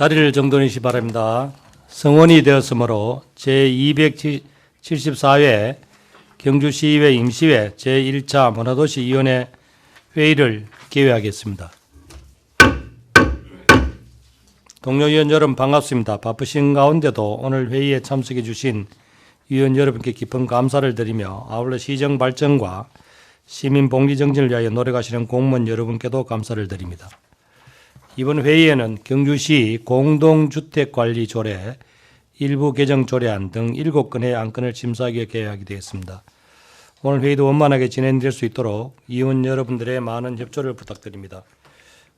자리를 정돈하시기 바랍니다. 성원이 되었으므로 제274회 경주시의회 임시회 제1차 문화도시위원회 회의를 개회하겠습니다. 동료 위원 여러분 반갑습니다. 바쁘신 가운데도 오늘 회의에 참석해 주신 위원 여러분께 깊은 감사를 드리며 아울러 시정 발전과 시민 복리 정진을 위하여 노력하시는 공무원 여러분께도 감사를 드립니다. 이번 회의에는 경주시 공동주택관리조례 일부 개정 조례안 등 7건의 안건을 심사하기 위해 개회하게 되었습니다. 오늘 회의도 원만하게 진행될 수 있도록 위원 여러분들의 많은 협조를 부탁드립니다.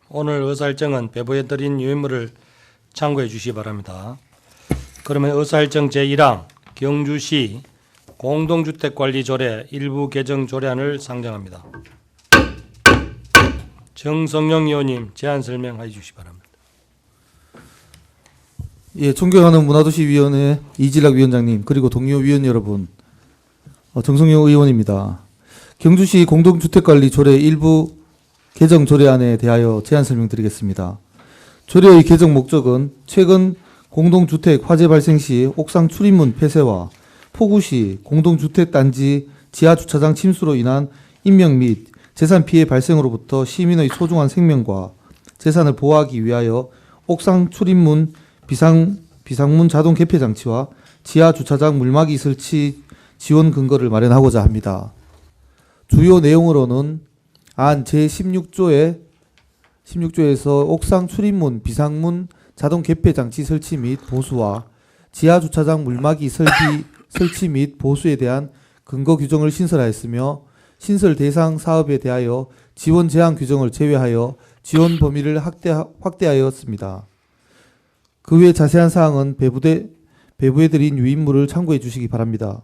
오늘 의사일정은 배부해 드린 유인물을 참고해 주시기 바랍니다. 그러면 의사일정 제1항 경주시 공동주택관리조례 일부 개정 조례안을 상정합니다. 정성영 의원님 제안 설명해 주시기 바랍니다. 예, 존경하는 문화도시위원회 이질락 위원장님 그리고 동료 위원 여러분, 정성영 의원입니다. 경주시 공동주택관리조례 일부 개정 조례안에 대하여 제안 설명드리겠습니다. 조례의 개정 목적은 최근 공동주택 화재 발생 시 옥상 출입문 폐쇄와 폭우 시 공동주택단지 지하주차장 침수로 인한 인명 및 재산 피해 발생으로부터 시민의 소중한 생명과 재산을 보호하기 위하여 옥상 출입문 비상문 자동 개폐 장치와 지하주차장 물막이 설치 지원 근거를 마련하고자 합니다. 주요 내용으로는 안 제16조에서 옥상 출입문 비상문 자동 개폐 장치 설치 및 보수와 지하주차장 물막이 설치 및 보수에 대한 근거 규정을 신설하였으며 신설 대상 사업에 대하여 지원 제한 규정을 제외하여 지원 범위를 확대하였습니다. 그 외 자세한 사항은 배부해드린 유인물을 참고해 주시기 바랍니다.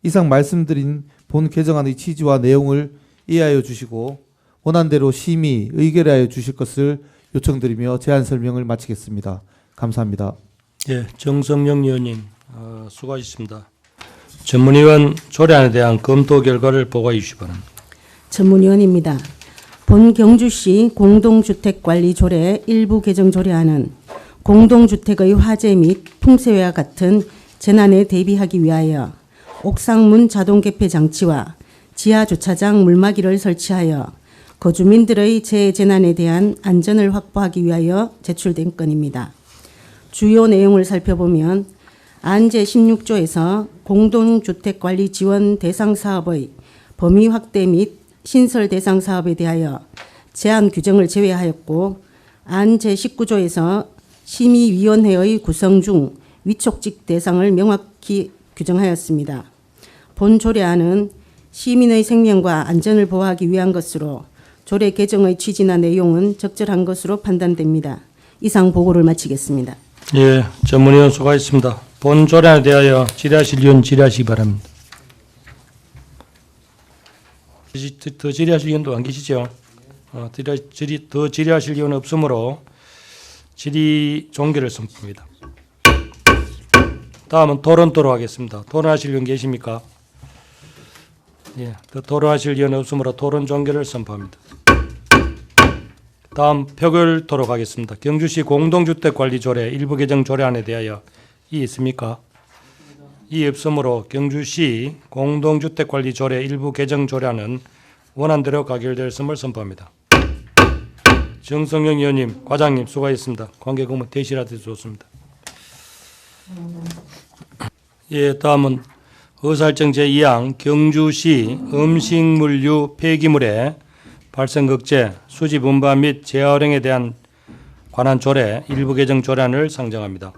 이상 말씀드린 본 개정안의 취지와 내용을 이해하여 주시고 원안대로 심의, 의결하여 주실 것을 요청드리며 제안 설명을 마치겠습니다. 감사합니다. 예, 정성영 의원님 수고하셨습니다. 전문위원 조례안에 대한 검토 결과를 보고해 주시기 바랍니다. 전문위원입니다. 본 경주시 공동주택관리조례 일부 개정 조례안은 공동주택의 화재 및 풍세와 같은 재난에 대비하기 위하여 옥상문 자동 개폐 장치와 지하주차장 물막이를 설치하여 거주민들의 재재난에 대한 안전을 확보하기 위하여 제출된 건입니다. 주요 내용을 살펴보면 안 제16조에서 공동주택관리 지원 대상 사업의 범위 확대 및 신설 대상 사업에 대하여 제한 규정을 제외하였고, 안 제19조에서 심의위원회의 구성 중 위촉직 대상을 명확히 규정하였습니다. 본 조례안은 시민의 생명과 안전을 보호하기 위한 것으로 조례 개정의 취지나 내용은 적절한 것으로 판단됩니다. 이상 보고를 마치겠습니다. 예, 전문위원 수고하셨습니다. 본 조례안에 대하여 질의하실 위원 질의하시기 바랍니다. 더 질의하실 위원도 안 계시죠? 더 질의하실 위원은 없으므로 질의 종결을 선포합니다. 다음은 토론토로 하겠습니다. 토론하실 위원 계십니까? 예, 더 토론하실 위원은 없으므로 토론 종결을 선포합니다. 다음 표결토로 가겠습니다. 경주시 공동주택관리조례 일부 개정 조례안에 대하여 이의 있습니까? 이의 없으므로 경주시 공동주택관리조례 일부 개정 조례안은 원안대로 가결되었음을 선포합니다. 정성영 의원님, 과장님 수고하셨습니다. 관계공무 대실하셔서 좋습니다. 예, 다음은 의사일정 제2항 경주시 음식물류 폐기물의 발생 극제, 수집 운반 및 재활용에 대한 관한 조례 일부 개정 조례안을 상정합니다.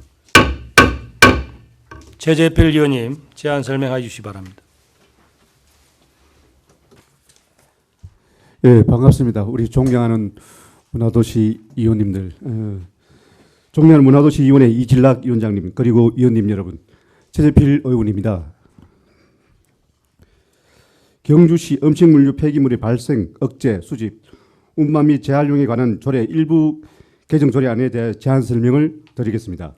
최재필 의원님 제안 설명해 주시기 바랍니다. 예, 반갑습니다. 우리 존경하는 문화도시 위원님들, 존경하는 문화도시위원회 이질락 위원장님 그리고 위원님 여러분, 최재필 의원입니다. 경주시 음식물류 폐기물의 발생, 억제, 수집, 운반 및 재활용에 관한 조례 일부 개정 조례안에 대해 제안 설명을 드리겠습니다.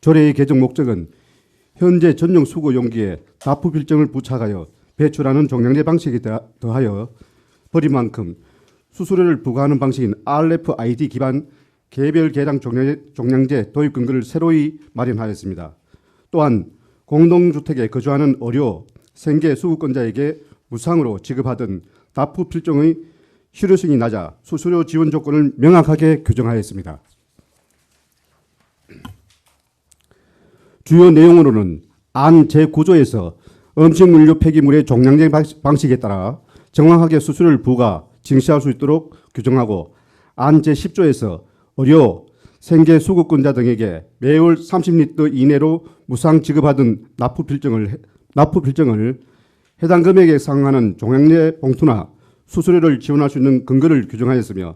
조례의 개정 목적은 현재 전용 수거 용기에 납부 필정을 부착하여 배출하는 종량제 방식에 더하여 버린 만큼 수수료를 부과하는 방식인 RFID 기반 개별 계량 종량제 도입 근거를 새로이 마련하였습니다. 또한 공동주택에 거주하는 어료, 생계 수급권자에게 무상으로 지급하던 납부 필정의 실효성이 낮아 수수료 지원 조건을 명확하게 규정하였습니다. 주요 내용으로는 안 제9조에서 음식물류 폐기물의 종량제 방식에 따라 정확하게 수수료를 부과, 징수할 수 있도록 규정하고 안 제10조에서 의료, 생계 수급권자 등에게 매월 30리터 이내로 무상 지급하던 납부 필정을 해당 금액에 상응하는 종량제 봉투나 수수료를 지원할 수 있는 근거를 규정하였으며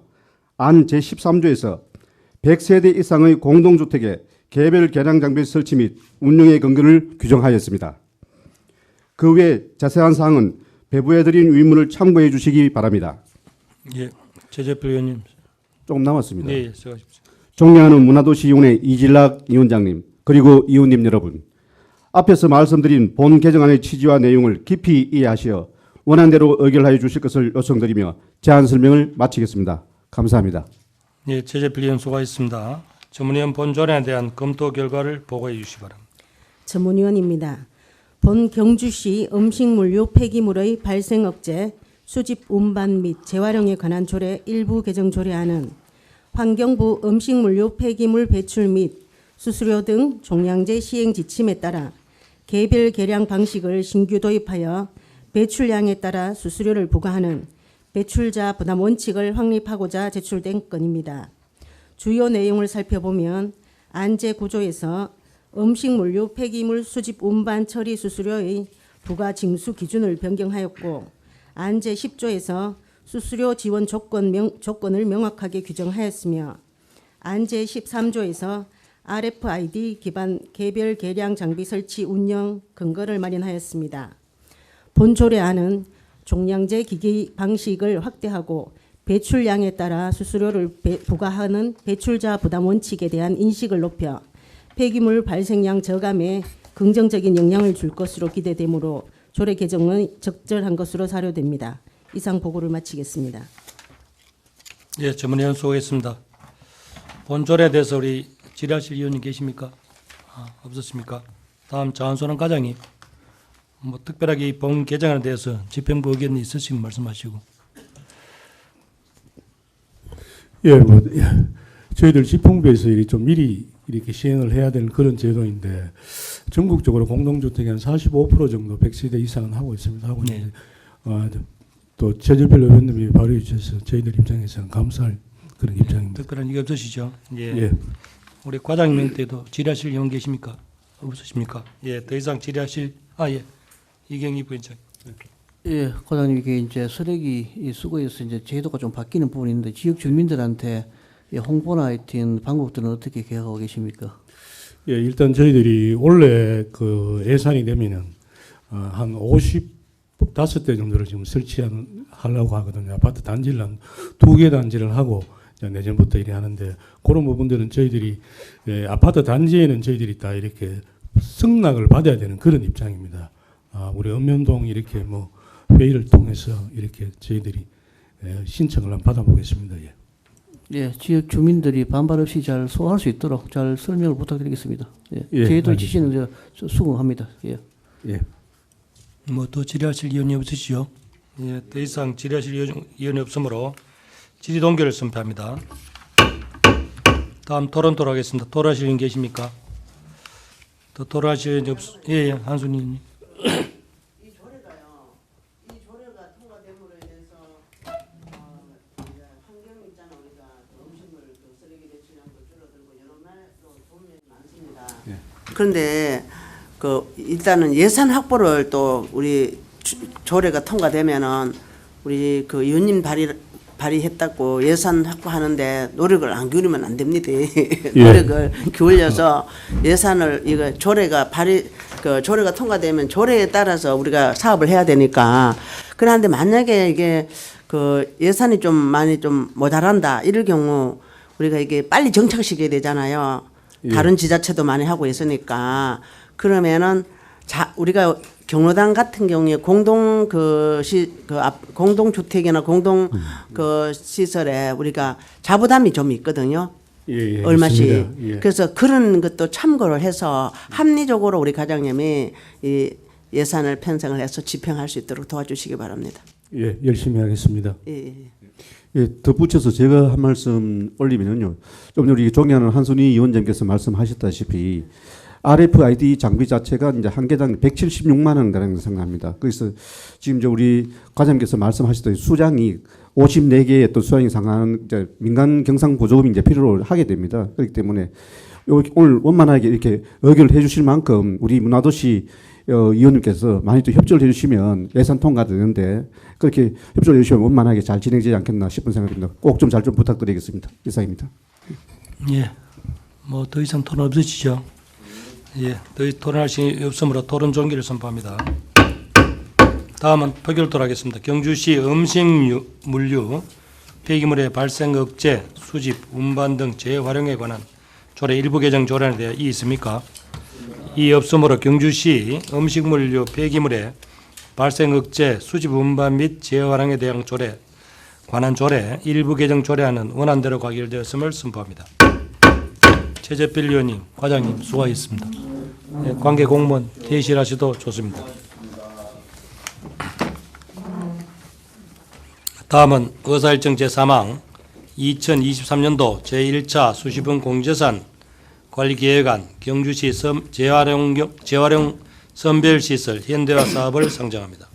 안 제13조에서 100세대 이상의 공동주택에 개별 계량 장비 설치 및 운영의 근거를 규정하였습니다. 그 외 자세한 사항은 배부해드린 위문을 참고해 주시기 바랍니다. 예, 최재필 의원님. 조금 남았습니다. 네, 수고하십시오. 존경하는 문화도시위원회 이질락 위원장님 그리고 의원님 여러분, 앞에서 말씀드린 본 개정안의 취지와 내용을 깊이 이해하시어 원안대로 의결하여 주실 것을 요청드리며 제안 설명을 마치겠습니다. 감사합니다. 예, 최재필 의원 수고하셨습니다. 전문위원 본조례에 대한 검토 결과를 보고해 주시기 바랍니다. 전문위원입니다. 본 경주시 음식물류 폐기물의 발생 억제, 수집 운반 및 재활용에 관한 조례 일부 개정 조례안은 환경부 음식물류 폐기물 배출 및 수수료 등 종량제 시행 지침에 따라 개별 계량 방식을 신규 도입하여 배출량에 따라 수수료를 부과하는 배출자 부담 원칙을 확립하고자 제출된 건입니다. 주요 내용을 살펴보면 안제 9조에서 음식물류 폐기물 수집 운반 처리 수수료의 부과 징수 기준을 변경하였고 안제 10조에서 수수료 지원 조건을 명확하게 규정하였으며 안제 13조에서 RFID 기반 개별 계량 장비 설치 운영 근거를 마련하였습니다. 본 조례안은 종량제 기기 방식을 확대하고 배출량에 따라 수수료를 부과하는 배출자 부담 원칙에 대한 인식을 높여 폐기물 발생량 저감에 긍정적인 영향을 줄 것으로 기대되므로 조례 개정은 적절한 것으로 사료됩니다. 이상 보고를 마치겠습니다. 예, 전문위원 수고했습니다. 본조례에 대해서 우리 질의하실 의원님 계십니까? 없었습니까? 다음 장한소남 과장님, 뭐 특별하게 이 본 개정안에 대해서 집행부 의견이 있으시면 말씀하시고. 예, 저희들 집행부에서 좀 미리 이렇게 시행을 해야 되는 그런 제도인데 전국적으로 공동주택이 한 45% 정도 100세대 이상은 하고 있습니다. 하고 네. 있는데 또 최재필 의원님이 발의해 주셔서 저희들 입장에서는 감사할 그런 입장입니다. 특별한 이게 없으시죠? 예. 예. 우리 과장님한테도 질의하실 의원 계십니까? 없으십니까? 예, 더 이상 질의하실 예, 이경희 부위원장. 예, 과장님 이게 이제 쓰레기 수거에서 이제 제도가 좀 바뀌는 부분이 있는데 지역 주민들한테 홍보나 하여튼 방법들은 어떻게 계획하고 계십니까? 예, 일단 저희들이 원래 그 예산이 되면은 한 55대 정도를 지금 설치하려고 하거든요. 아파트 단지를 한 2개 단지를 하고 내년부터 일을 하는데 그런 부분들은 저희들이 아파트 단지에는 저희들이 다 이렇게 승낙을 받아야 되는 그런 입장입니다. 우리 읍면동 이렇게 뭐 회의를 통해서 이렇게 저희들이 신청을 한번 받아보겠습니다. 예. 예, 지역 주민들이 반발 없이 잘 소화할 수 있도록 잘 설명을 부탁드리겠습니다. 예, 예, 저희들 지시는 수긍합니다. 예. 예. 뭐 더 질의하실 의원이 없으시죠? 예, 더 이상 질의하실 의원이 없으므로 질의 동결을 선포합니다. 다음 토론토로 하겠습니다. 토론하실 의원 계십니까? 더 토론하실 의원이 예, 한순희 의원님. 이 조례가 통과됨으로 인해서 이제 환경 있잖아 우리가 음식물 쓰레기 배출량도 줄어들고 여러 말로 도움이 많습니다. 그런데 일단은 예산 확보를 또 우리 조례가 통과되면은 우리 그 의원님 발의했다고 예산 확보하는데 노력을 안 기울이면 안 됩니다. 노력을 기울여서 예산을 이거 조례가 조례가 통과되면 조례에 따라서 우리가 사업을 해야 되니까 그런데 만약에 이게 그 예산이 좀 많이 좀 모자란다 이럴 경우 우리가 이게 빨리 정착시켜야 되잖아요. 다른 지자체도 많이 하고 있으니까 그러면은 우리가 경로당 같은 경우에 공동 공동 주택이나 공동 시설에 우리가 자부담이 좀 있거든요. 예, 예, 얼마씩. 있습니다. 예. 그래서 그런 것도 참고를 해서 합리적으로 우리 과장님이 이 예산을 편성을 해서 집행할 수 있도록 도와주시기 바랍니다. 예, 열심히 하겠습니다. 예. 예, 덧붙여서 제가 한 말씀 올리면요. 좀 우리 존경하는 한순희 위원장께서 말씀하셨다시피 RFID 장비 자체가 이제 한 개당 176만 원 가량 생각합니다. 그래서 지금 이제 우리 과장님께서 말씀하셨듯이 수장이 54개의 또 수장이 상한 이제 민간 경상 보조금이 이제 필요로 하게 됩니다. 그렇기 때문에 오늘 원만하게 이렇게 의결을 해주실 만큼 우리 문화도시 위원님께서 많이 또 협조를 해주시면 예산 통과되는데 그렇게 협조를 해주시면 원만하게 잘 진행되지 않겠나 싶은 생각입니다. 꼭 좀 잘 좀 부탁드리겠습니다. 이상입니다. 예, 뭐 더 이상 토론 없으시죠? 예, 더 토론할 시간이 없으므로 토론 종기를 선포합니다. 다음은 표결토록 하겠습니다. 경주시 음식물류 폐기물의 발생 억제, 수집, 운반 등 재활용에 관한 조례 일부 개정 조례안에 대해 이의 있습니까? 이 없으므로 경주시 음식물류 폐기물의 발생 억제, 수집, 운반 및 재활용에 대한 조례 관한 조례 일부 개정 조례안은 원안대로 가결되었음을 선포합니다. 최재필 의원님, 과장님 수고하셨습니다. 네, 관계 공무원 대실하셔도 좋습니다. 다음은 의사일정 제3항 2023년도 제1차 수시분 공유재산 관리계획안 경주시 재활용 선별시설 현대화 사업을 상정합니다.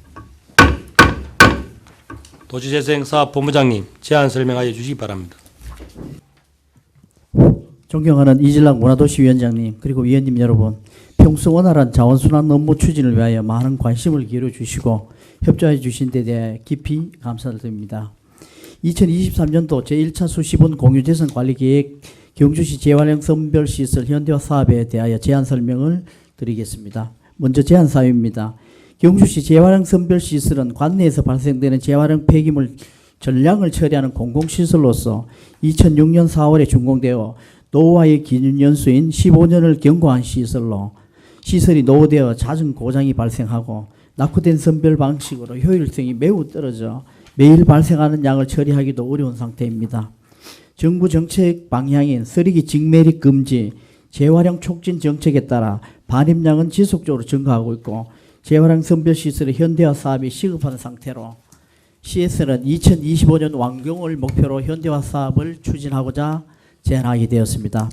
도시재생사업본부장님 제안 설명하여 주시기 바랍니다. 존경하는 이질락 문화도시위원장님 그리고 위원님 여러분, 평소 원활한 자원순환 업무 추진을 위하여 많은 관심을 기울여 주시고 협조해 주신 데 대해 깊이 감사를 드립니다. 2023년도 제1차 수시분 공유재산 관리계획 경주시 재활용 선별시설 현대화 사업에 대하여 제안 설명을 드리겠습니다. 먼저 제안 사유입니다. 경주시 재활용 선별시설은 관내에서 발생되는 재활용 폐기물 전량을 처리하는 공공시설로서 2006년 4월에 준공되어 노후화의 기준연수인 15년을 경과한 시설로 시설이 노후되어 잦은 고장이 발생하고 낙후된 선별 방식으로 효율성이 매우 떨어져 매일 발생하는 양을 처리하기도 어려운 상태입니다. 정부 정책 방향인 쓰레기 직매립 금지, 재활용 촉진 정책에 따라 반입량은 지속적으로 증가하고 있고 재활용 선별시설의 현대화 사업이 시급한 상태로 시에서는 2025년 완공을 목표로 현대화 사업을 추진하고자 제안하게 되었습니다.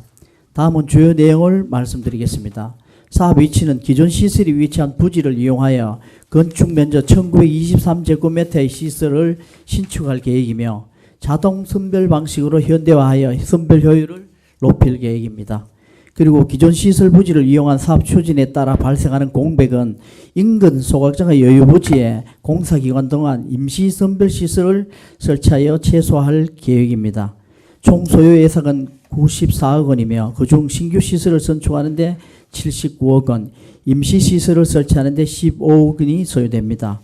다음은 주요 내용을 말씀드리겠습니다. 사업 위치는 기존 시설이 위치한 부지를 이용하여 건축 면적 1923제곱미터의 시설을 신축할 계획이며 자동 선별 방식으로 현대화하여 선별 효율을 높일 계획입니다. 그리고 기존 시설 부지를 이용한 사업 추진에 따라 발생하는 공백은 인근 소각장의 여유 부지에 공사기관 동안 임시 선별 시설을 설치하여 최소화할 계획입니다. 총 소요 예산은 94억 원이며 그중 신규 시설을 선축하는 데 79억 원, 임시 시설을 설치하는 데 15억 원이 소요됩니다.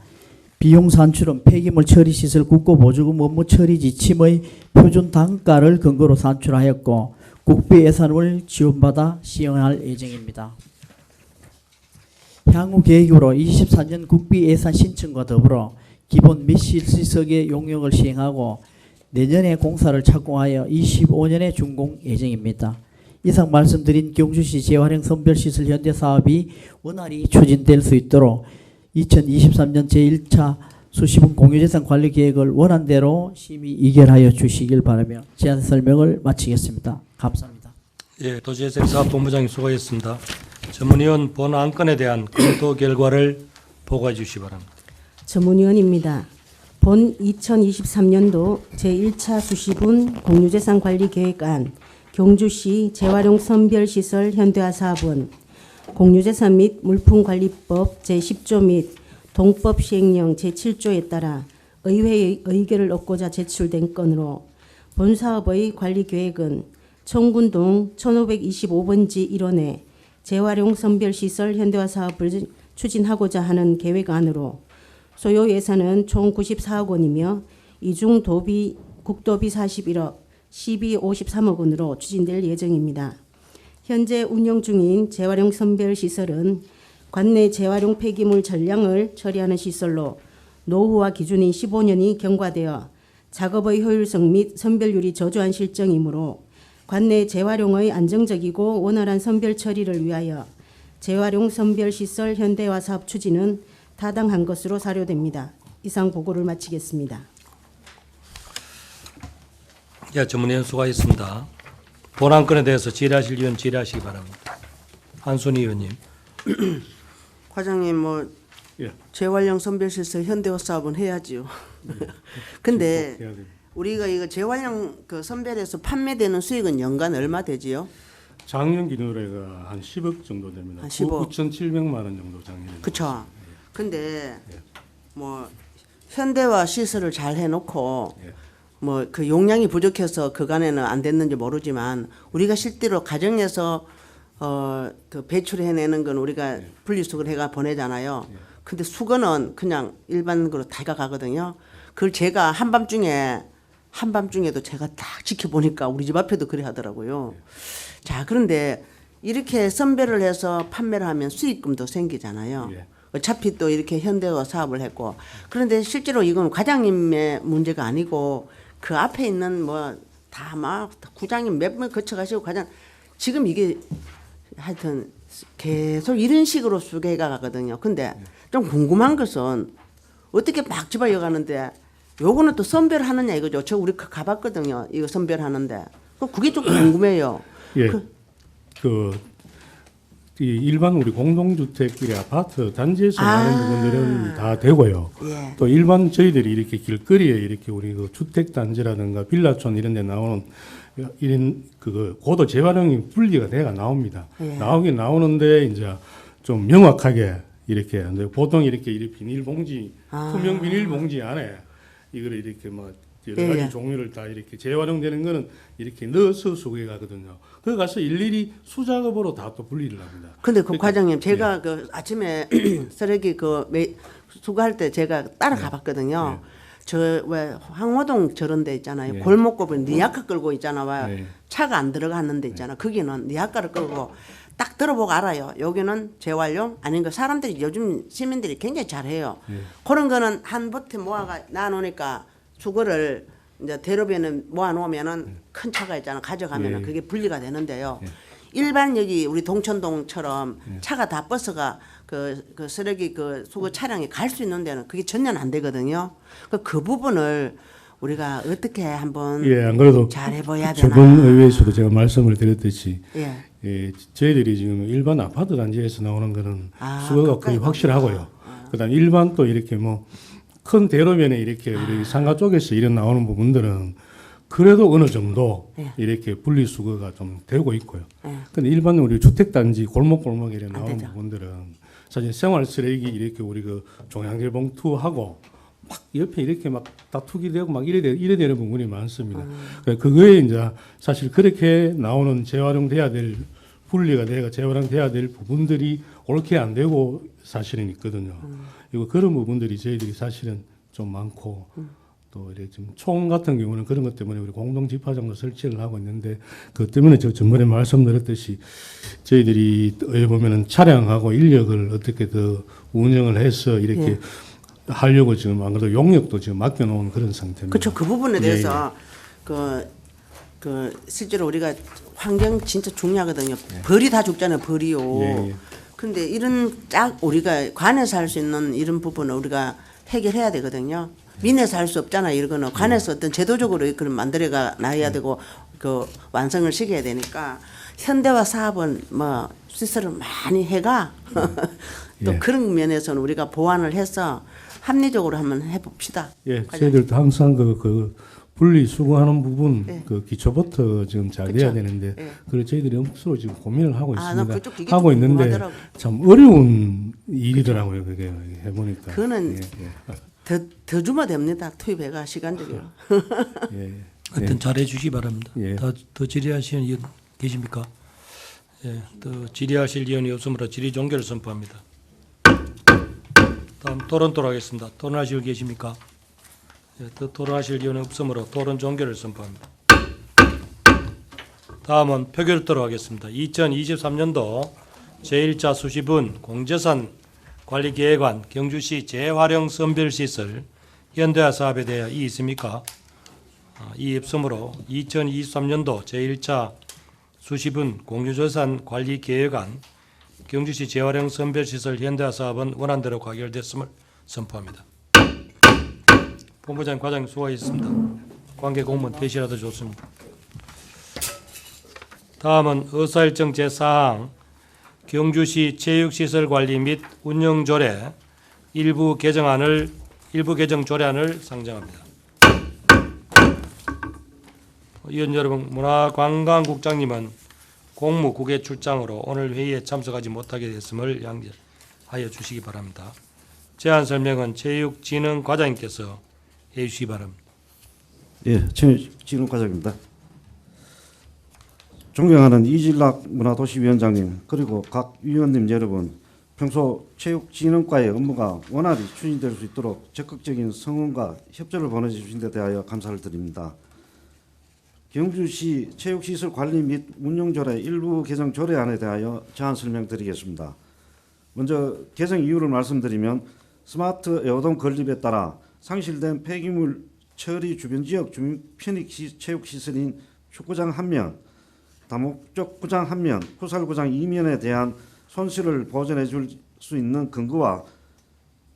비용 산출은 폐기물 처리 시설 국고 보조금 업무 처리 지침의 표준 단가를 근거로 산출하였고 국비 예산을 지원받아 시행할 예정입니다. 향후 계획으로 24년 국비 예산 신청과 더불어 기본 및 실시설계 용역을 시행하고 내년에 공사를 착공하여 25년에 준공 예정입니다. 이상 말씀드린 경주시 재활용 선별시설 현대 사업이 원활히 추진될 수 있도록 2023년 제1차 수시분 공유재산 관리 계획을 원안대로 심의 의결하여 주시길 바라며 제안 설명을 마치겠습니다. 감사합니다. 예, 도시재생사업본부장님 수고하셨습니다. 전문위원 본 안건에 대한 검토 결과를 보고해 주시기 바랍니다. 전문위원입니다. 본 2023년도 제1차 수시분 공유재산 관리 계획안 경주시 재활용 선별시설 현대화 사업은 공유재산 및 물품관리법 제10조 및 동법 시행령 제7조에 따라 의회의 의결을 얻고자 제출된 건으로 본 사업의 관리 계획은 청군동 1525번지 1원에 재활용 선별시설 현대화 사업을 추진하고자 하는 계획안으로 소요 예산은 총 94억 원이며 이중 국도비 41억, 시비 53억 원으로 추진될 예정입니다. 현재 운영 중인 재활용 선별시설은 관내 재활용 폐기물 전량을 처리하는 시설로 노후화 기준인 15년이 경과되어 작업의 효율성 및 선별률이 저조한 실정이므로 관내 재활용의 안정적이고 원활한 선별 처리를 위하여 재활용 선별 시설 현대화 사업 추진은 타당한 것으로 사료됩니다. 이상 보고를 마치겠습니다. 예, 전문위원 수고하셨습니다. 본안건에 대해서 질의하실 의원 질의하시기 바랍니다. 한순희 의원님. 과장님 뭐 예. 재활용 선별시설 현대화 사업은 해야지요. 근데 해야 돼요. 우리가 이거 재활용 그 선별해서 판매되는 수익은 연간 얼마 되지요? 작년 기준으로가 한 10억 정도 됩니다. 한 10억. 9,700만 원 정도 작년에. 그쵸. 근데 뭐 현대화 시설을 잘 해놓고 예. 뭐 그 용량이 부족해서 그간에는 안 됐는지 모르지만 우리가 실제로 가정에서 그 배출해내는 건 우리가 분리수거를 해가 보내잖아요. 근데 수거는 그냥 일반으로 다가 가거든요. 그걸 제가 한밤중에도 제가 딱 지켜보니까 우리 집 앞에도 그래 하더라고요. 자, 그런데 이렇게 선별을 해서 판매를 하면 수익금도 생기잖아요. 예. 어차피 또 이렇게 현대화 사업을 했고. 그런데 실제로 이건 과장님의 문제가 아니고 그 앞에 있는 뭐 다 막 구장님 몇 번 거쳐가시고 과장 지금 이게 하여튼 계속 이런 식으로 수개가 가거든요. 근데 좀 궁금한 것은 어떻게 막 집어여 가는데 요거는 또 선별하느냐 이거죠. 저 우리 가봤거든요. 이거 선별하는데. 그게 좀 궁금해요. 예. 이 일반 우리 공동주택 이 아파트 단지에서 나오는 부분들은 다 되고요. 예. 또 일반 저희들이 이렇게 길거리에 이렇게 우리 그 주택 단지라든가 빌라촌 이런 데 나오는 이런 그 고도 재활용이 분리가 돼가 나옵니다. 예. 나오긴 나오는데 이제 좀 명확하게 이렇게 보통 이렇게 비닐봉지 투명 비닐봉지 안에 이거를 이렇게 막 여러 가지 예. 종류를 다 이렇게 재활용되는 거는 이렇게 넣어서 수거해 가거든요. 거기 가서 일일이 수작업으로 다 또 분리를 합니다. 근데 그 그러니까, 과장님 제가 그 아침에 쓰레기 수거할 때 제가 따라가 봤거든요. 저 왜 황호동 저런 데 있잖아요. 예. 골목골은 니아카 끌고 있잖아. 왜 예. 차가 안 들어가는 데 있잖아. 거기는 니아카를 끌고 딱 들어보고 알아요. 여기는 재활용 아닌 거 사람들이 요즘 시민들이 굉장히 잘해요. 그런 거는 한 보태 모아가 놔놓으니까 수거를 이제 대로변에 모아놓으면은 큰 차가 있잖아. 가져가면은 그게 분리가 되는데요. 일반 여기 우리 동천동처럼 차가 다 버스가 그 쓰레기 그 수거 차량이 갈 수 있는 데는 그게 전혀 안 되거든요. 그 부분을 우리가 어떻게 한번 예, 안 그래도 잘 해봐야 되나. 저번 의회에서도 제가 말씀을 드렸듯이 예. 예, 저희들이 지금 일반 아파트 단지에서 나오는 거는 아, 수거가 거의 그까이 확실하고요. 그다음 일반 또 이렇게 뭐 큰 대로변에 이렇게 우리 상가 쪽에서 이런 나오는 부분들은 그래도 어느 정도 예. 이렇게 분리수거가 좀 되고 있고요. 예. 근데 일반 우리 주택단지 골목골목에 이렇게 안 나오는 되죠. 부분들은 사실 생활 쓰레기 이렇게 우리 그 종량제 봉투하고 막 옆에 이렇게 막 다투기 되고 막 이래 되는 부분이 많습니다. 그러니까 그거에 이제 사실 그렇게 나오는 재활용돼야 될 분리가 돼가 재활용돼야 될 부분들이 옳게 안 되고 사실은 있거든요. 이거 그런 부분들이 저희들이 사실은 좀 많고 또 이렇게 좀 총 같은 경우는 그런 것 때문에 우리 공동 집화장도 설치를 하고 있는데 그 때문에 저 전번에 말씀드렸듯이 저희들이 어떻게 보면은 차량하고 인력을 어떻게 더 운영을 해서 이렇게 하려고 지금 안 그래도 용역도 지금 맡겨놓은 그런 상태입니다. 그렇죠. 그 부분에 예, 대해서 그 실제로 우리가 환경 진짜 중요하거든요. 벌이 다 죽잖아요. 벌이요. 예. 근데 이런 우리가 관에서 할 수 있는 이런 부분을 우리가 해결해야 되거든요. 민에서 할 수 없잖아요. 이거는 관에서 어떤 제도적으로 그런 만들어가 놔야 되고 그 완성을 시켜야 되니까 현대화 사업은 뭐 시설을 많이 해가 또 예. 그런 면에서는 우리가 보완을 해서 합리적으로 한번 해봅시다. 예, 저희들도 항상 그 분리 수거하는 부분 그 기초부터 지금 잘 돼야 되는데 그걸 저희들이 엄수로 지금 고민을 하고 아, 나 있습니다. 그쪽 되게 하고 좀 있는데 궁금하더라고. 참 어려운 일이더라고요. 그게 해보니까. 그거는 예, 더 주면 됩니다. 투입해가 시간적으로. 예, 예. 하여튼 잘해 주시기 바랍니다. 예. 더 질의하시는 의원 계십니까? 예, 더 질의하실 의원이 없으므로 질의 종결을 선포합니다. 다음 토론토로 하겠습니다. 토론하실 의원 계십니까? 예, 더 토론하실 의원이 없으므로 토론 종결을 선포합니다. 다음은 표결토로 하겠습니다. 2023년도 제1차 수시분 공재산 관리계획안 경주시 재활용 선별시설 현대화 사업에 대하여 이의 있습니까? 이의 없으므로 2023년도 제1차 수시분 공유재산 관리계획안 경주시 재활용 선별시설 현대화 사업은 원안대로 가결됐음을 선포합니다. 본부장님, 과장님 수고하셨습니다. 관계 공무원 퇴실하도 좋습니다. 다음은 의사일정 제4항 경주시 체육시설관리 및 운영조례 일부 개정 조례안을 상정합니다. 위원 여러분, 문화관광국장님은 공무 국외 출장으로 오늘 회의에 참석하지 못하게 됐음을 양해하여 주시기 바랍니다. 제안 설명은 체육진흥과장님께서 해주시기 바랍니다. 예, 체육진흥과장입니다. 존경하는 이질락 문화도시위원장님 그리고 각 위원님 여러분, 평소 체육진흥과의 업무가 원활히 추진될 수 있도록 적극적인 성원과 협조를 보내주신 데 대하여 감사를 드립니다. 경주시 체육시설 관리 및 운영조례 일부 개정 조례안에 대하여 제안 설명드리겠습니다. 먼저 개정 이유를 말씀드리면 스마트 에어돔 건립에 따라 상실된 폐기물 처리 주변 지역 주민 편익 체육시설인 축구장 1면, 다목적 구장 1면, 풋살구장 2면에 대한 손실을 보전해 줄 수 있는 근거와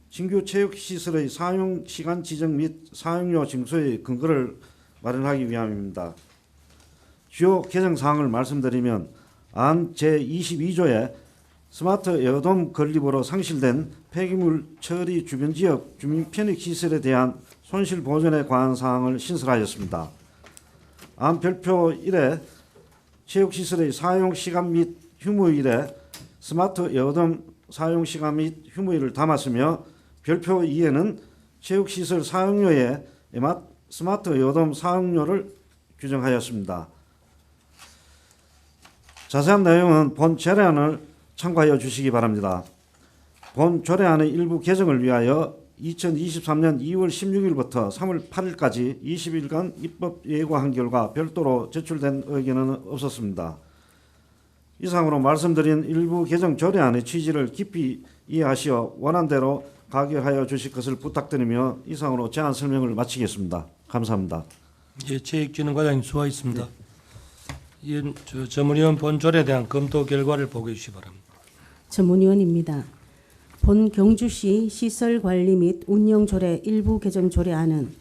신규 체육시설의 사용시간 지정 및 사용료 징수의 근거를 마련하기 위함입니다. 주요 개정사항을 말씀드리면 안 제22조에 스마트 에어돔 건립으로 상실된 폐기물 처리 주변 지역 주민 편익 시설에 대한 손실 보전에 관한 사항을 신설하였습니다. 안 별표 1에 체육시설의 사용시간 및 휴무일에 스마트 에어돔 사용시간 및 휴무일을 담았으며 별표 2에는 체육시설 사용료에 스마트 에어돔 사용료를 규정하였습니다. 자세한 내용은 본 조례안을 참고하여 주시기 바랍니다. 본 조례안의 일부 개정을 위하여 2023년 2월 16일부터 3월 8일까지 20일간 입법 예고한 결과 별도로 제출된 의견은 없었습니다. 이상으로 말씀드린 일부 개정 조례안의 취지를 깊이 이해하시어 원안대로 가결하여 주실 것을 부탁드리며 이상으로 제안 설명을 마치겠습니다. 감사합니다. 예, 체육진흥과장님 수고하셨습니다. 전문위원 본 조례에 대한 검토 결과를 보고해 주시기 바랍니다. 전문위원입니다. 본 경주시 시설관리 및 운영조례 일부 개정 조례안은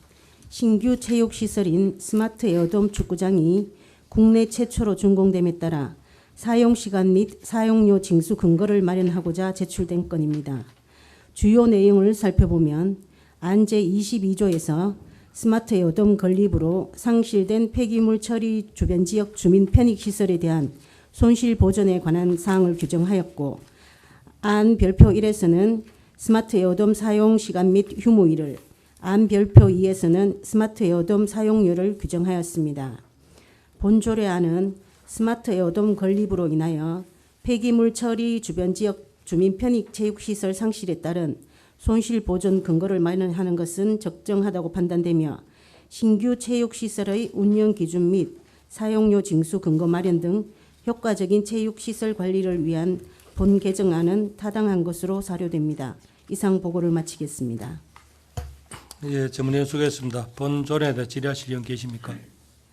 신규 체육시설인 스마트 에어돔 축구장이 국내 최초로 준공됨에 따라 사용시간 및 사용료 징수 근거를 마련하고자 제출된 건입니다. 주요 내용을 살펴보면 안 제22조에서 스마트 에어돔 건립으로 상실된 폐기물 처리 주변 지역 주민 편익 시설에 대한 손실 보전에 관한 사항을 규정하였고, 안 별표 1에서는 스마트 에어돔 사용 시간 및 휴무일을, 안 별표 2에서는 스마트 에어돔 사용료를 규정하였습니다. 본 조례안은 스마트 에어돔 건립으로 인하여 폐기물 처리 주변 지역 주민 편익 체육시설 상실에 따른 손실 보전 근거를 마련하는 것은 적정하다고 판단되며 신규 체육시설의 운영 기준 및 사용료 징수 근거 마련 등 효과적인 체육시설 관리를 위한 본 개정안은 타당한 것으로 사료됩니다. 이상 보고를 마치겠습니다. 예, 전문위원 수고했습니다. 본 조례에 대해 질의하실 의원 계십니까?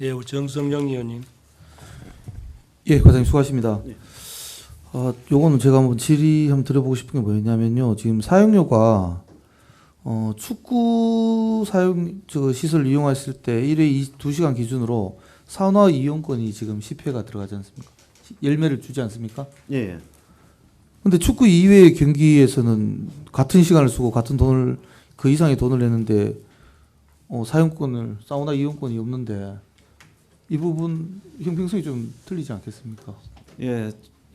예, 정성영 의원님. 예, 과장님 수고하십니다. 요거는 제가 한번 질의 한번 드려보고 싶은 게 뭐였냐면요. 지금 사용료가 축구 시설 이용하실 때 1회 2시간 기준으로 사우나 이용권이 지금 10회가 들어가지 않습니까? 열매를 주지 않습니까? 예. 근데 축구 이외의 경기에서는 같은 시간을 쓰고 같은 돈을 그 이상의 돈을 내는데 사용권을 사우나 이용권이 없는데 이 부분 형평성이 좀 틀리지 않겠습니까? 예,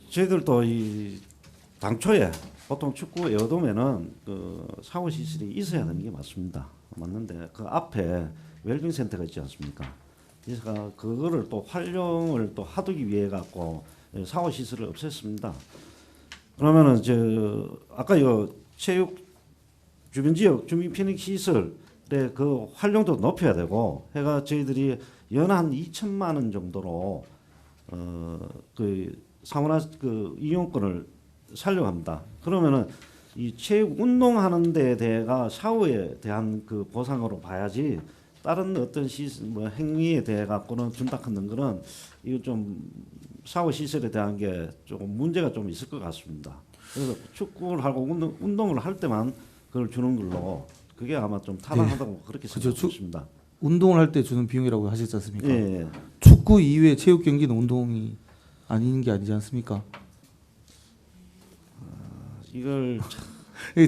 저희들도 이 당초에 보통 축구 에어돔에는 그 샤워 시설이 있어야 되는 게 맞습니다. 맞는데 그 앞에 웰빙 센터가 있지 않습니까? 그래서 그거를 또 활용을 또 하기 위해 갖고 샤워 시설을 없앴습니다. 그러면은 아까 요 체육 주변 지역 주민 편익 시설의 그 활용도 높여야 되고 해가 저희들이 연한 2천만 원 정도로 그 사우나 그 이용권을 살려고 합니다. 그러면은 이 체육 운동하는 데 대해가 샤워에 대한 그 보상으로 봐야지 다른 어떤 뭐 행위에 대해 갖고는 준다 하는 거는 이거 좀 샤워 시설에 대한 게 조금 문제가 좀 있을 것 같습니다. 그래서 축구를 하고 운동을 할 때만 그걸 주는 걸로 그게 아마 좀 타당하다고 그렇게 그죠. 생각했습니다. 운동을 할 때 주는 비용이라고 하셨지 않습니까? 예, 예. 축구 이외 체육 경기는 운동이 아닌 게 아니지 않습니까? 이걸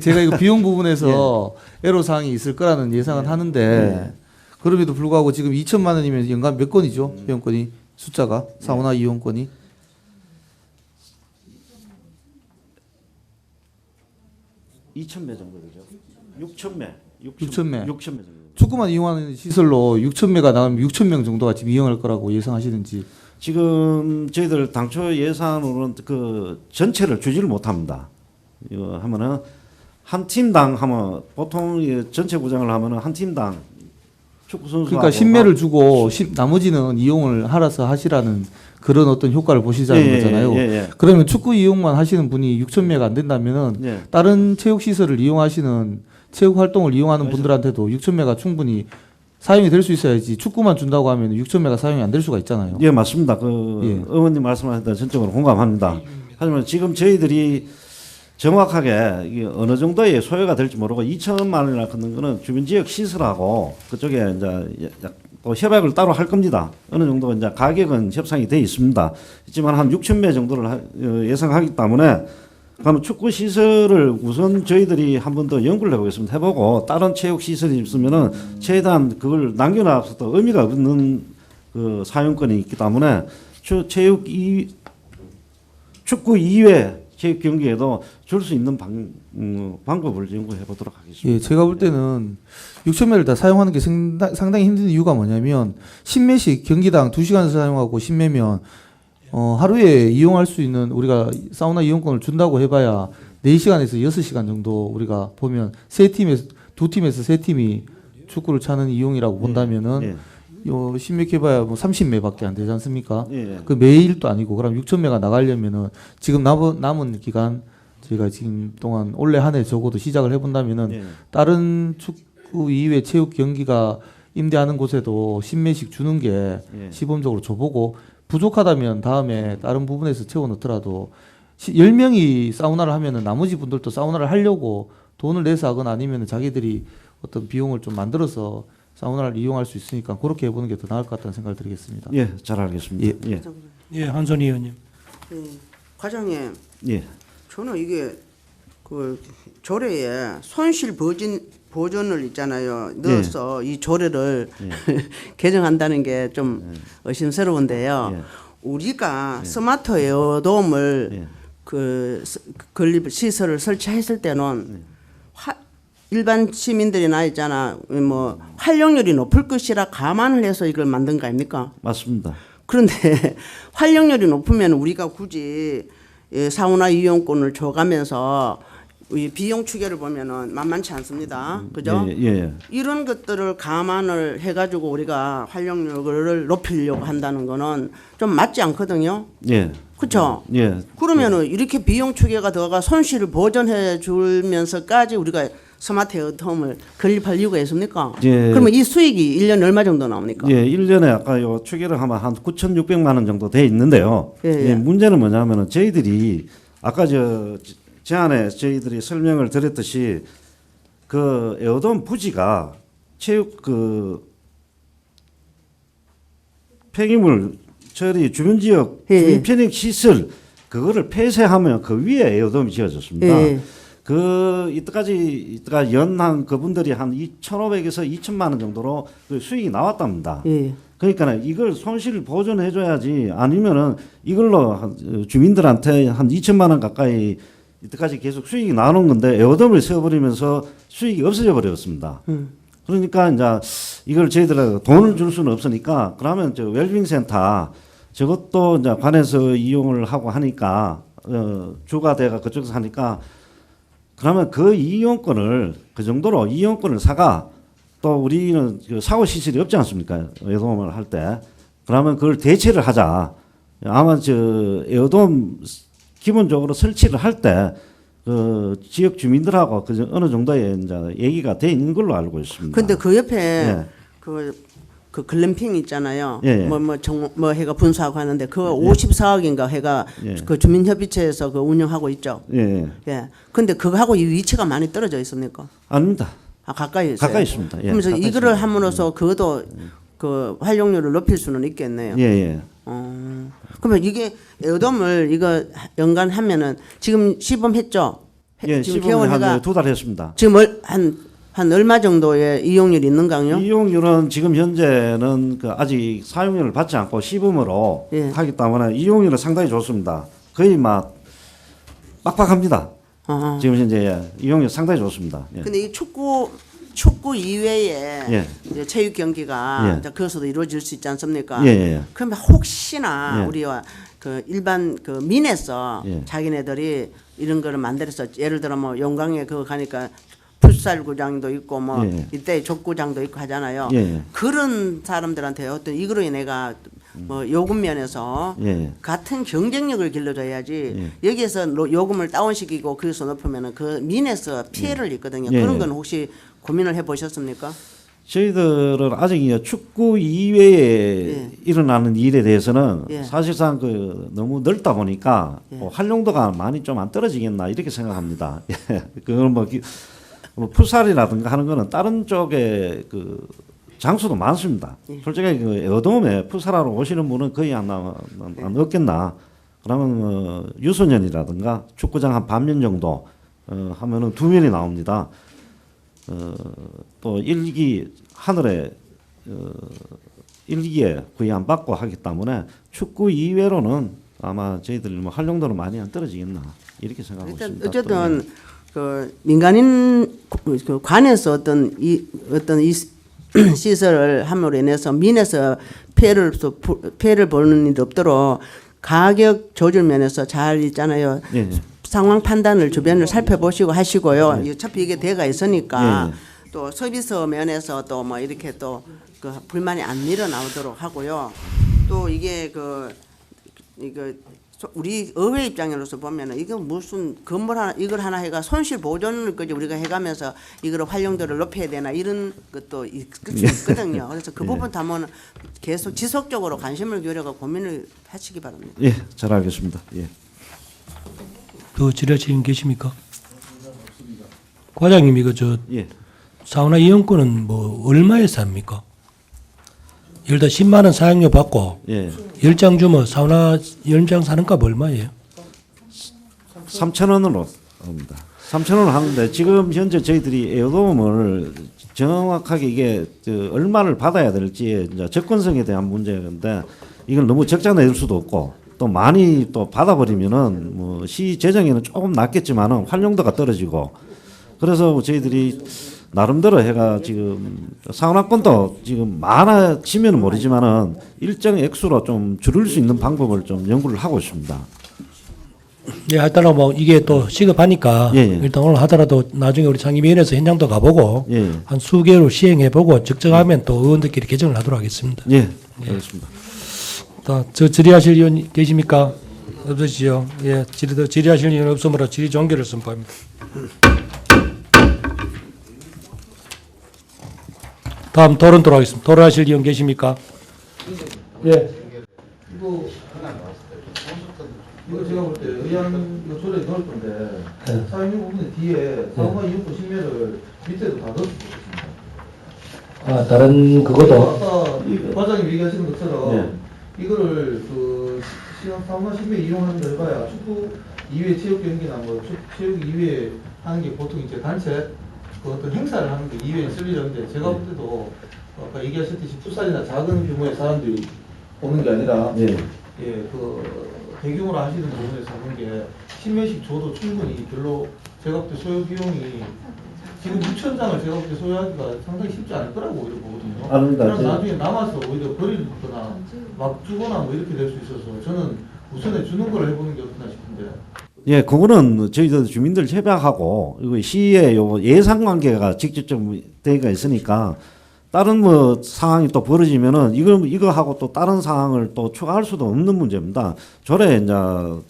제가 이거 비용 부분에서 애로 사항이 있을 거라는 예상은 하는데 그럼에도 불구하고 지금 2천만 원이면 연간 몇 건이죠? 회원권이 숫자가 사우나 이용권이 2,000매 정도 되죠. 6,000매. 6,000매. 6,000매 정도. 축구만 이용하는 시설로 6,000매가 나가면 6,000명 정도가 지금 이용할 거라고 예상하시는지. 지금 저희들 당초 예산으로는 그 전체를 주지를 못합니다. 이거 하면은 한 팀당 하면 보통 이 전체 구장을 하면은 한 팀당 축구 선수 그러니까 10매를 주고 나머지는 이용을 알아서 하시라는 그런 어떤 효과를 보시자는 거잖아요. 그러면 축구 이용만 하시는 분이 6,000매가 안 된다면은 다른 체육 시설을 이용하시는 체육 활동을 이용하는 분들한테도 6,000매가 충분히 사용이 될 수 있어야지 축구만 준다고 하면 6,000매가 사용이 안 될 수가 있잖아요. 예, 맞습니다. 그 의원님 말씀하신 데 전적으로 공감합니다. 하지만 지금 저희들이 정확하게 이게 어느 정도의 소요가 될지 모르고 2천만 원이나 하는 거는 주변 지역 시설하고 그쪽에 이제 또 협약을 따로 할 겁니다. 어느 정도 이제 가격은 협상이 돼 있습니다. 있지만 한 6,000매 정도를 예상하기 때문에 그러면 축구 시설을 우선 저희들이 한 번 더 연구를 해보겠습니다. 해보고 다른 체육 시설이 있으면은 최대한 그걸 남겨놔서도 의미가 없는 그 사용권이 있기 때문에 축구 이외 체육 경기에도 줄 수 있는 방법을 연구해 보도록 하겠습니다. 예, 제가 볼 때는 6,000매를 다 사용하는 게 상당히 힘든 이유가 뭐냐면 10매씩 경기당 2시간 사용하고 10매면 하루에 이용할 수 있는 우리가 사우나 이용권을 준다고 해봐야 4시간에서 6시간 정도 우리가 보면 두 팀에서 세 팀이 축구를 차는 이용이라고 본다면은 요 10매 해봐야 뭐 30매밖에 안 되지 않습니까? 그 매일도 아니고 그럼 6,000매가 나가려면은 지금 남은 기간 저희가 지금 동안 올해 한 해 적어도 시작을 해본다면은 다른 축구 이외 체육 경기가 임대하는 곳에도 10매씩 주는 게 시범적으로 줘보고 부족하다면 다음에 다른 부분에서 채워 넣더라도 10명이 사우나를 하면은 나머지 분들도 사우나를 하려고 돈을 내서 하거나 아니면 자기들이 어떤 비용을 좀 만들어서 사우나를 이용할 수 있으니까 그렇게 해보는 게 더 나을 것 같다는 생각을 드리겠습니다. 예, 잘 알겠습니다. 예, 한선희 의원님. 과장님, 예. 저는 이게 그 조례에 손실 보존을 있잖아요. 넣어서 이 조례를 개정한다는 게 좀 의심스러운데요. 우리가 스마트 에어돔을 그 건립 시설을 설치했을 때는 일반 시민들이나 있잖아 뭐 활용률이 높을 것이라 감안을 해서 이걸 만든 거 아닙니까? 맞습니다. 그런데 활용률이 높으면 우리가 굳이 사우나 이용권을 줘가면서 이 비용 추계를 보면은 만만치 않습니다. 그죠? 이런 것들을 감안을 해가지고 우리가 활용률을 높이려고 한다는 거는 좀 맞지 않거든요. 그렇죠? 그러면은 이렇게 비용 추계가 들어가 손실을 보전해 주면서까지 우리가 스마트 에어돔을 건립할 이유가 있습니까? 그러면 이 수익이 1년에 얼마 정도 나옵니까? 1년에 아까 요 추계를 하면 한 9,600만 원 정도 돼 있는데요. 문제는 뭐냐면은 저희들이 아까 제안에 저희들이 설명을 드렸듯이 그 에어돔 부지가 체육 그 폐기물 처리 주변 지역 주민 편익 시설 그거를 폐쇄하면 그 위에 에어돔이 지어졌습니다. 그 이때까지 연한 그분들이 한 2,500에서 2,000만 원 정도로 그 수익이 나왔답니다. 그러니까 이걸 손실 보존해 줘야지 아니면은 이걸로 주민들한테 한 2,000만 원 가까이 이때까지 계속 수익이 나오는 건데 에어돔을 세워버리면서 수익이 없어져 버렸습니다. 그러니까 이제 이걸 저희들 돈을 줄 수는 없으니까 그러면 저 웰빙 센터 저것도 이제 관에서 이용을 하고 하니까 주가 대가 그쪽에서 하니까 그러면 그 이용권을 그 정도로 이용권을 사가 또 우리는 그 사고 시설이 없지 않습니까? 에어돔을 할 때 그러면 그걸 대체를 하자. 아마 저 에어돔 기본적으로 설치를 할 때 지역 주민들하고 어느 정도의 이제 얘기가 돼 있는 걸로 알고 있습니다. 근데 그 옆에 예. 그 글램핑 있잖아요. 예, 예. 뭐 해가 분수하고 하는데 그 54억인가 해가 예. 그 주민협의체에서 그 운영하고 있죠. 예, 예. 근데 그거하고 이 위치가 많이 떨어져 있습니까? 아닙니다. 아, 가까이 있어요. 가까이 있습니다. 예, 그러면서 가까이 이거를 있습니다. 함으로써 그것도 그 활용률을 높일 수는 있겠네요. 예, 예. 그러면 이게 에어돔을 이거 연간하면은 지금 시범했죠? 예, 지금 시범을 개원해가 한 2달 했습니다. 지금 한 얼마 정도의 이용률이 있는가요? 이용률은 지금 현재는 그 아직 사용료를 받지 않고 시범으로 예. 하기 때문에 이용률은 상당히 좋습니다. 거의 막 빡빡합니다. 지금 현재 이용률 상당히 좋습니다. 예. 근데 이 축구 이외에 예. 이제 체육 경기가 예. 이제 거기서도 이루어질 수 있지 않습니까? 예, 예. 그러면 혹시나 예. 우리와 그 일반 그 민에서 예. 자기네들이 이런 거를 만들어서 예를 들어 뭐 용강에 그거 가니까 풋살구장도 있고 뭐 예. 이때 족구장도 있고 하잖아요. 예. 그런 사람들한테 어떤 이거로 인해가 뭐 요금 면에서 예. 같은 경쟁력을 길러줘야지 여기에서 요금을 다운시키고 거기서 높으면은 그 민에서 피해를 입거든요. 예. 그런 건 혹시 고민을 해보셨습니까? 저희들은 아직 이 축구 이외에 일어나는 일에 대해서는 예. 사실상 그 너무 넓다 보니까 예. 활용도가 많이 좀 안 떨어지겠나 이렇게 생각합니다. 예. 그건 뭐 풋살이라든가 하는 거는 다른 쪽에 그 장소도 많습니다. 솔직히 그 에어돔에 풋살하러 오시는 분은 거의 안 없겠나. 그러면 유소년이라든가 축구장 한 반면 정도 하면은 2면이 나옵니다. 또 일기 하늘에 일기에 거의 안 받고 하기 때문에 축구 이외로는 아마 저희들 뭐 활용도는 많이 안 떨어지겠나 이렇게 생각하고 일단 있습니다. 어쨌든 그 민간인 그 관에서 어떤 이 시설을 함으로 인해서 민에서 피해를 보는 일이 없도록 가격 조절 면에서 잘 있잖아요. 예, 예. 상황 판단을 주변을 살펴보시고 하시고요. 어차피 이게 대가 있으니까 예. 또 서비스 면에서 또 뭐 이렇게 또 그 불만이 안 일어나도록 하고요. 또 이게 이거 우리 의회 입장으로서 보면은 이거 무슨 건물 하나 이걸 하나 해가 손실 보존을까지 우리가 해가면서 이걸 활용도를 높여야 되나 이런 것도 있거든요. 그래서 그 부분도 한번 계속 지속적으로 관심을 기울여가 고민을 하시기 바랍니다. 예, 잘 알겠습니다. 예. 그 지뢰진 계십니까? 과장님 이거 예. 사우나 이용권은 뭐 얼마에 삽니까? 예를 들어 10만 원 사용료 받고 예. 10장 주면 사우나 10장 사는 값 얼마예요? 3,000원으로 합니다. 3,000원을 하는데 지금 현재 저희들이 에어돔을 정확하게 이게 얼마를 받아야 될지 이제 접근성에 대한 문제인데 이걸 너무 적자 낼 수도 없고 또 많이 또 받아버리면은 뭐 시 재정에는 조금 낮겠지만은 활용도가 떨어지고 그래서 저희들이 나름대로 해가 지금 사우나권도 지금 많아지면은 모르지만은 일정 액수로 좀 줄일 수 있는 방법을 좀 연구를 하고 있습니다. 예, 하여튼 뭐 이게 또 시급하니까 예, 예. 일단 오늘 하더라도 나중에 우리 상임위원회에서 현장도 가보고 예. 한 수개월 시행해보고 적정하면 또 의원들끼리 개정을 하도록 하겠습니다. 예, 알겠습니다. 저 질의하실 의원 계십니까? 없으시죠? 예, 질의하실 의원 없으므로 질의 종결을 선포합니다. 다음 토론 들어가겠습니다. 토론하실 의원 계십니까? 예. 이거 제가 볼 때 의안 요 조례 넣을 건데 사용료 부분에 뒤에 사후가 이용권 신뢰를 밑에도 다 넣을 수 있습니다. 아, 다른 아까 과장님 얘기하시는 것처럼 네. 이거를 그 사후가 신뢰 이용하는 걸 해봐야 축구 이외 체육 경기나 뭐 체육 이외에 하는 게 보통 이제 단체 그 어떤 행사를 하는 게 이외에 쓸리는데 제가 볼 때도 아까 얘기하셨듯이 풋살이나 작은 규모의 사람들이 오는 게 아니라 그 대규모로 하시는 부분에서 하는 게 10명씩 줘도 충분히 별로 제가 볼 때 소요 비용이 지금 6,000장을 제가 볼 때 소요하기가 상당히 쉽지 않을 거라고 오히려 보거든요. 아닙니다. 그럼 나중에 남아서 오히려 버리거나 막 주거나 뭐 이렇게 될 수 있어서 저는 우선에 주는 걸 해보는 게 어떠나 싶은데. 예, 그거는 저희들 주민들 협약하고 이거 시의 요 예산 관계가 직접적 대가 있으니까 다른 뭐 상황이 또 벌어지면은 이거 하고 또 다른 상황을 또 추가할 수도 없는 문제입니다. 조례 이제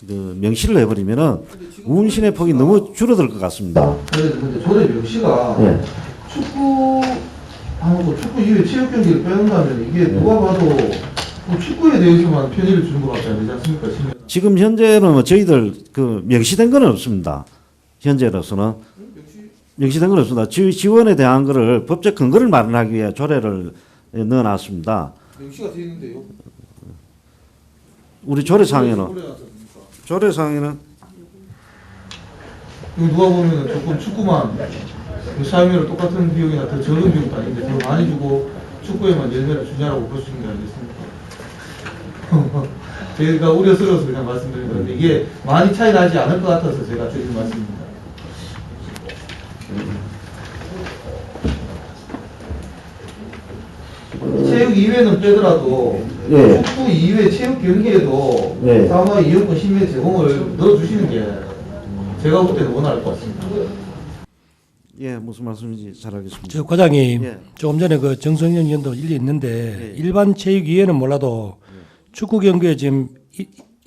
그 명시를 해버리면은 운신의 폭이 너무 줄어들 것 같습니다. 근데 조례 명시가 예. 축구하고 축구 이외 체육 경기를 빼놓는다면 이게 누가 봐도 뭐 축구에 대해서만 편의를 주는 것 같지 않지 않습니까? 지금 현재는 뭐 저희들 그 명시된 건 없습니다. 현재로서는 명시된 건 없습니다. 지원에 대한 거를 법적 근거를 마련하기 위해 조례를 넣어놨습니다. 명시가 되어 있는데요. 우리 조례상에는 이거 누가 보면 조금 축구만 사용료를 똑같은 비용이나 더 적은 비용도 아닌데 더 많이 주고 축구에만 열매를 주냐라고 볼 수 있는 게 아니겠습니까? 제가 우려스러워서 그냥 말씀드린 건데 이게 많이 차이 나지 않을 것 같아서 제가 드린 말씀입니다. 체육 이외는 빼더라도 예. 축구 이외 체육 경기에도 예. 사우나 이용권 시민 제공을 넣어주시는 게 제가 볼 때는 원활할 것 같습니다. 예, 무슨 말씀인지 잘 알겠습니다. 저 과장님, 예. 조금 전에 그 정성현 의원도 일리 있는데 예. 일반 체육 이외는 몰라도 축구 경기에 지금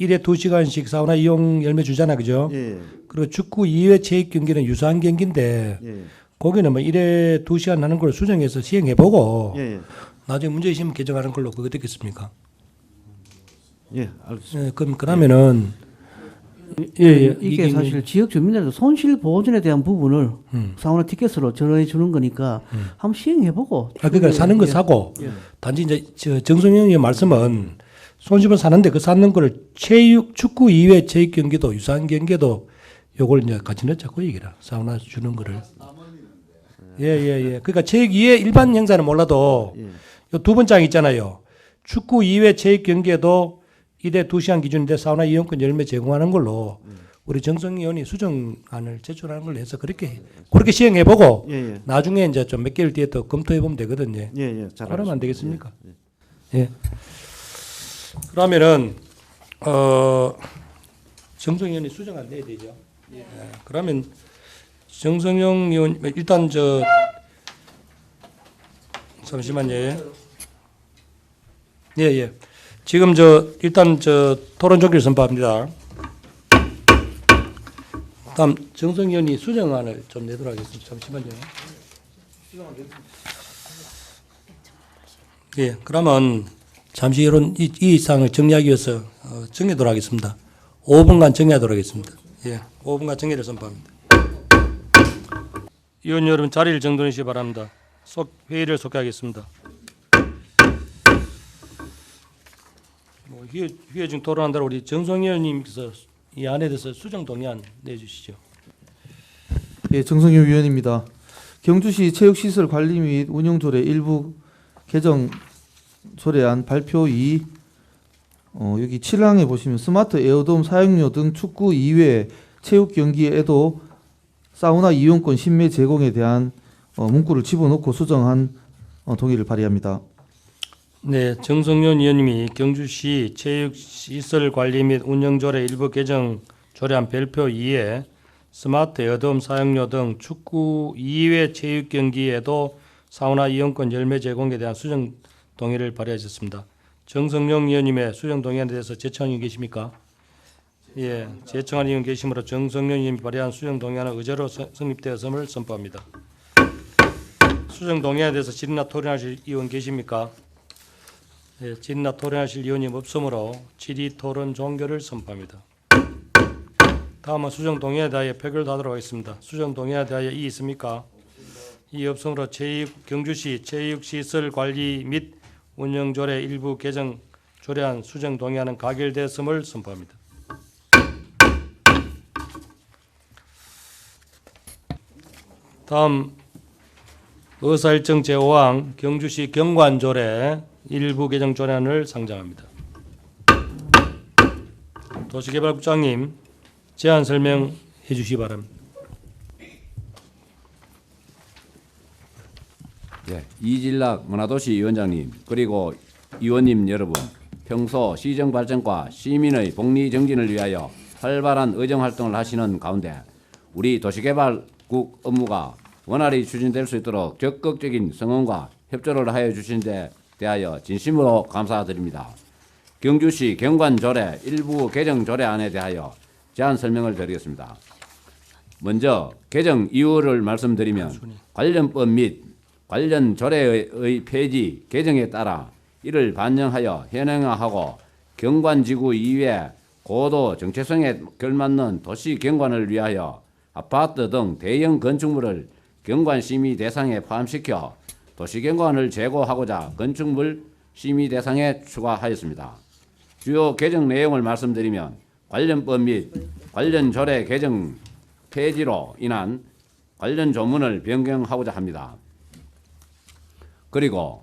1회 2시간씩 사우나 이용 열매 주잖아, 그죠? 예. 그리고 축구 이외 체육 경기는 유사한 경기인데 예. 거기는 뭐 1회 2시간 하는 걸 수정해서 시행해보고 예. 나중에 문제 있으면 개정하는 걸로 그거 어떻겠습니까? 예, 알겠습니다. 예, 그러면은 예, 이게 사실 지역 주민들도 손실 보전에 대한 부분을 음. 사우나 티켓으로 전해 주는 거니까 한번 시행해보고. 그러니까 사는 거 사고 단지 이제 저 정성영의 말씀은 손실은 사는데 그 사는 거를 체육 축구 이외 체육 경기도 유사한 경기도 요걸 이제 같이 넣자 그 얘기라 사우나 주는 거를 예예예 그러니까 체육 이외 일반 행사는 몰라도 요 두 번장 있잖아요 축구 이외 체육 경기에도 1회 2시간 기준인데 사우나 이용권 열매 제공하는 걸로 우리 정성 의원이 수정안을 제출하는 걸로 해서 그렇게 시행해보고 예, 예. 나중에 이제 좀 몇 개월 뒤에 또 검토해보면 되거든요. 예, 예. 잘 그러면 안 알겠습니다. 되겠습니까? 예. 예. 그러면은 정성 의원이 수정안 내야 되죠. 예. 그러면 정성영 의원 일단 잠시만요. 예. 지금 일단 토론 종결 선포합니다. 다음 정성 의원이 수정안을 좀 내도록 하겠습니다. 잠시만요. 예, 그러면 잠시 이런 이 사항을 정리하기 위해서 정리하도록 하겠습니다. 5분간 정리하도록 하겠습니다. 예, 5분간 정리를 선포합니다. 의원 여러분 자리를 정돈해 주시기 바랍니다. 회의를 속개하겠습니다. 회의 중 토론한 대로 우리 정성 의원님께서 이 안에 대해서 수정 동의안 내주시죠. 예, 정성윤 위원입니다. 경주시 체육시설 관리 및 운영조례 일부 개정 조례안 발표 2 여기 7항에 보시면 스마트 에어돔 사용료 등 축구 이외 체육 경기에도 사우나 이용권 신매 제공에 대한 문구를 집어넣고 수정한 동의를 발의합니다. 네, 정성윤 의원님이 경주시 체육시설 관리 및 운영조례 일부 개정 조례안 별표 2에 스마트 에어돔 사용료 등 축구 이외 체육 경기에도 사우나 이용권 열매 제공에 대한 수정 동의를 발의하셨습니다. 정성용 의원님의 수정 동의안에 대해서 제청한 의원 계십니까? 예, 제청한 의원 계시므로 정성용 의원님이 발의한 수정 동의안은 의제로 성립되었음을 선포합니다. 수정 동의안에 대해서 질의나 토론하실 의원 계십니까? 예, 질의나 토론하실 의원이 없으므로 질의 토론 종결을 선포합니다. 다음은 수정 동의안에 대하여 표결하도록 하겠습니다. 수정 동의안에 대하여 이의 있습니까? 이 없으므로 경주시 체육시설 관리 및 운영조례 일부 개정 조례안 수정 동의안은 가결되었음을 선포합니다. 다음 의사일정 제5항 경주시 경관조례 일부 개정 조례안을 상정합니다. 도시개발국장님 제안 설명해 주시기 바랍니다. 네, 이진락 문화도시 위원장님 그리고 위원님 여러분, 평소 시정 발전과 시민의 복리 정진을 위하여 활발한 의정 활동을 하시는 가운데 우리 도시개발국 업무가 원활히 추진될 수 있도록 적극적인 성원과 협조를 하여 주신 데 대하여 진심으로 감사드립니다. 경주시 경관조례 일부 개정 조례안에 대하여 제안 설명을 드리겠습니다. 먼저 개정 이유를 말씀드리면 관련법 및 관련 조례의 폐지, 개정에 따라 이를 반영하여 현행화하고 경관지구 이외 고도 정체성에 걸맞는 도시 경관을 위하여 아파트 등 대형 건축물을 경관 심의 대상에 포함시켜 도시 경관을 제고하고자 건축물 심의 대상에 추가하였습니다. 주요 개정 내용을 말씀드리면 관련법 및 관련 조례 개정 폐지로 인한 관련 조문을 변경하고자 합니다. 그리고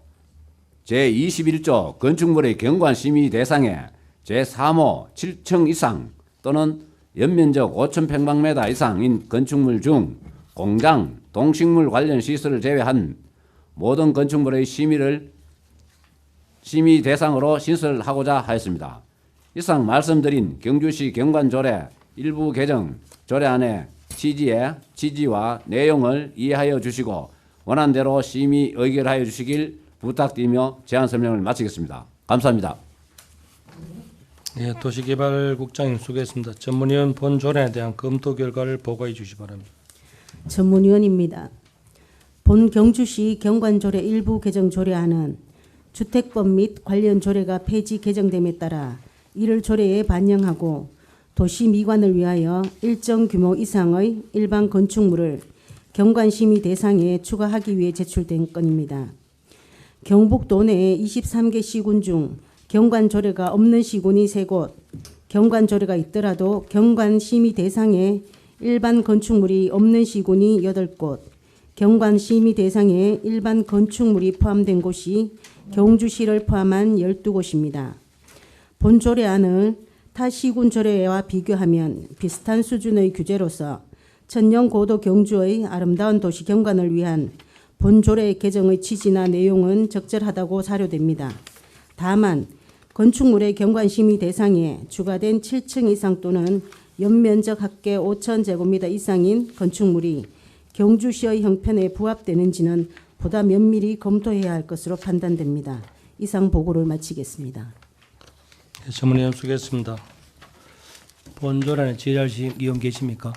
제21조 건축물의 경관 심의 대상에 제3호 7층 이상 또는 연면적 5,000평방미터 이상인 건축물 중 공장, 동식물 관련 시설을 제외한 모든 건축물의 심의 대상으로 신설하고자 하였습니다. 이상 말씀드린 경주시 경관조례 일부 개정 조례안의 취지와 내용을 이해하여 주시고 원하는 대로 심의 의결하여 주시길 부탁드리며 제안 설명을 마치겠습니다. 감사합니다. 예, 도시개발국장님 수고했습니다. 전문위원 본 조례에 대한 검토 결과를 보고해 주시기 바랍니다. 전문위원입니다. 본 경주시 경관조례 일부 개정 조례안은 주택법 및 관련 조례가 폐지 개정됨에 따라 이를 조례에 반영하고 도시 미관을 위하여 일정 규모 이상의 일반 건축물을 경관심의 대상에 추가하기 위해 제출된 건입니다. 경북도 내 23개 시군 중 경관조례가 없는 시군이 3곳, 경관조례가 있더라도 경관심의 대상에 일반 건축물이 없는 시군이 8곳, 경관심의 대상에 일반 건축물이 포함된 곳이 경주시를 포함한 12곳입니다. 본 조례안을 타 시군 조례와 비교하면 비슷한 수준의 규제로서 천년 고도 경주의 아름다운 도시 경관을 위한 본 조례 개정의 취지나 내용은 적절하다고 사료됩니다. 다만 건축물의 경관심의 대상에 추가된 7층 이상 또는 연면적 합계 5,000제곱미터 이상인 건축물이 경주시의 형편에 부합되는지는 보다 면밀히 검토해야 할 것으로 판단됩니다. 이상 보고를 마치겠습니다. 예, 전문위원 수고했습니다. 본 조례안에 질의하실 의원 계십니까?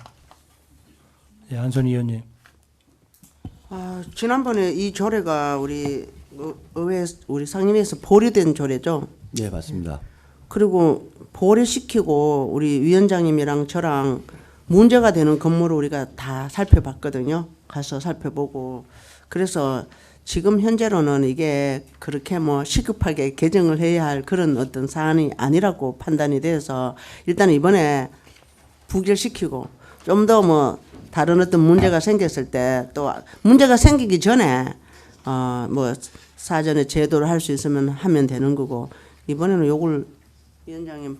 예, 한선 의원님. 지난번에 이 조례가 우리 의회 우리 상임위에서 보류된 조례죠. 네, 맞습니다. 그리고 보류시키고 우리 위원장님이랑 저랑 문제가 되는 건물을 우리가 다 살펴봤거든요. 가서 살펴보고 그래서 지금 현재로는 이게 그렇게 뭐 시급하게 개정을 해야 할 그런 어떤 사안이 아니라고 판단이 돼서 일단 이번에 부결시키고 좀 더 뭐 다른 어떤 문제가 생겼을 때 또 문제가 생기기 전에 뭐 사전에 제도를 할 수 있으면 하면 되는 거고 이번에는 요걸 위원장님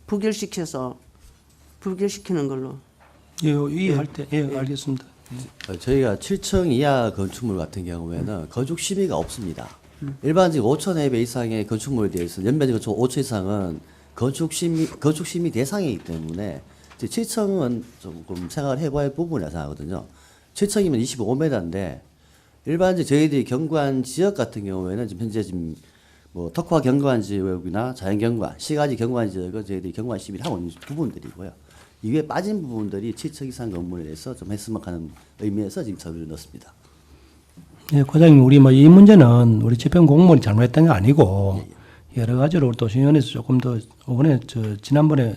부결시키는 걸로. 예, 이해할 때, 예, 알겠습니다. 저희가 7층 이하 건축물 같은 경우에는 건축 심의가 없습니다. 일반적으로 5,000회배 이상의 건축물에 대해서 연면적 5,000 이상은 건축 심의 대상이기 때문에 7층은 조금 생각을 해봐야 할 부분이라고 생각하거든요. 7층이면 25m인데 일반적으로 저희들이 경관 지역 같은 경우에는 지금 현재 지금 뭐 특화 경관 지역이나 자연 경관, 시가지 경관 지역은 저희들이 경관 심의를 하고 있는 부분들이고요. 이외에 빠진 부분들이 7층 이상 건물에 대해서 좀 했으면 하는 의미에서 지금 서류를 넣었습니다. 예, 과장님, 우리 뭐 이 문제는 우리 집행 공무원이 잘못했던 게 아니고 여러 가지로 또 시의원에서 조금 더 이번에 지난번에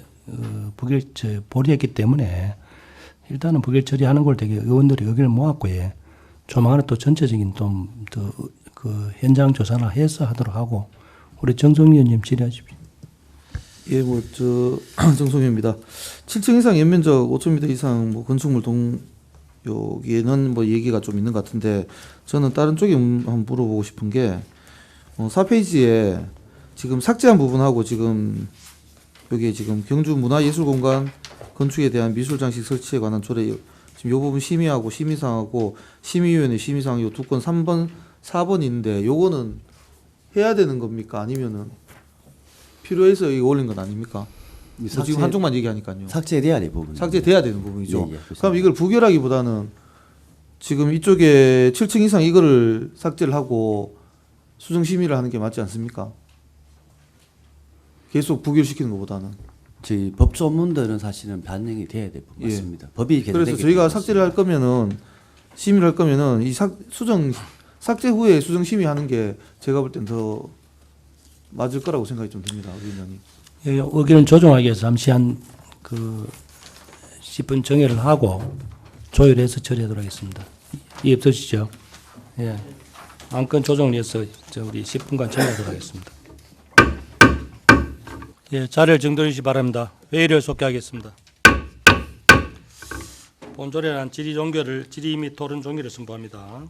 보류했기 때문에 일단은 부결 처리하는 걸 되게 의원들이 의견을 모았고 예. 조만간에 또 전체적인 좀 더 그 현장 조사나 해서 하도록 하고 우리 정성위원님 질의하십시오. 예, 정성입니다. 7층 이상 연면적 5,000m 이상 뭐 건축물 여기에는 뭐 얘기가 좀 있는 것 같은데 저는 다른 쪽에 한번 물어보고 싶은 게 4페이지에 지금 삭제한 부분하고 지금 여기 지금 경주 문화예술공간 건축에 대한 미술장식 설치에 관한 조례 지금 요 부분 심의하고 심의사항하고 심의위원회 심의사항 요 2건 3번 4번 있는데 요거는 해야 되는 겁니까? 아니면은 필요해서 이거 올린 건 아닙니까? 지금 한쪽만 얘기하니까요. 삭제돼야 될 부분. 삭제돼야 되는 부분이죠. 예, 그럼 이걸 부결하기보다는 지금 이쪽에 7층 이상 이거를 삭제를 하고 수정 심의를 하는 게 맞지 않습니까? 계속 부결시키는 것보다는. 저희 법조문들은 사실은 반영이 돼야 될 것 예. 같습니다. 법이 개정되기 그래서 저희가 때문에 삭제를 할 거면은 심의를 할 거면은 이 수정 삭제 후에 수정 심의하는 게 제가 볼 땐 더 맞을 거라고 생각이 좀 듭니다, 위원장님. 예, 의견을 조정하기 위해서 잠시 한 10분 정회를 하고 조율해서 처리하도록 하겠습니다. 이해 없으시죠? 예. 안건 조정을 위해서 우리 10분간 정회하도록 하겠습니다. 예, 자리를 정돈해 주시기 바랍니다. 회의를 속개하겠습니다. 본조례란 질의 및 토론 종료를 선포합니다.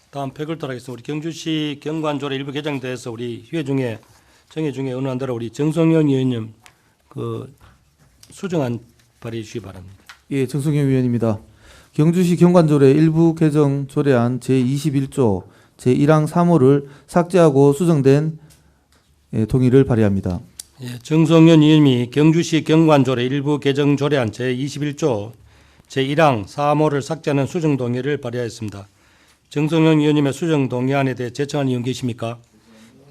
다음 팩을 하겠습니다. 우리 경주시 경관조례 일부 개정에 대해서 우리 정회 중에 어느 대로 우리 정성영 의원님 수정안 발의해 주시기 바랍니다. 예, 정성현 위원입니다. 경주시 경관조례 일부 개정 조례안 제21조 제1항 3호를 삭제하고 수정된 동의를 발의합니다. 예, 정성현 의원님이 경주시 경관조례 일부 개정 조례안 제21조 제1항 3호를 삭제하는 수정 동의를 발의하였습니다. 정성현 의원님의 수정 동의안에 대해 제청한 의원 계십니까?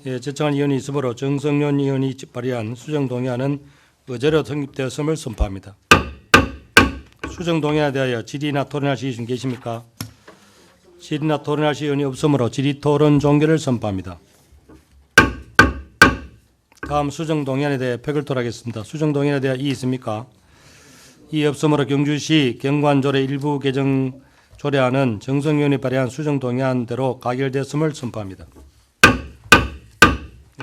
예, 제청한 의원이 있으므로 정성현 의원이 발의한 수정 동의안은 의제로 성립되었음을 선포합니다. 수정 동의안에 대하여 질의나 토론하실 의원 계십니까? 질의나 토론하실 의원이 없으므로 질의 토론 종결을 선포합니다. 다음 수정 동의안에 대해 팩을 토하겠습니다. 수정 동의안에 대해 이의 있습니까? 이의 없으므로 경주시 경관조례 일부 개정 조례안은 정성위원이 발의한 수정 동의안대로 가결되었음을 선포합니다.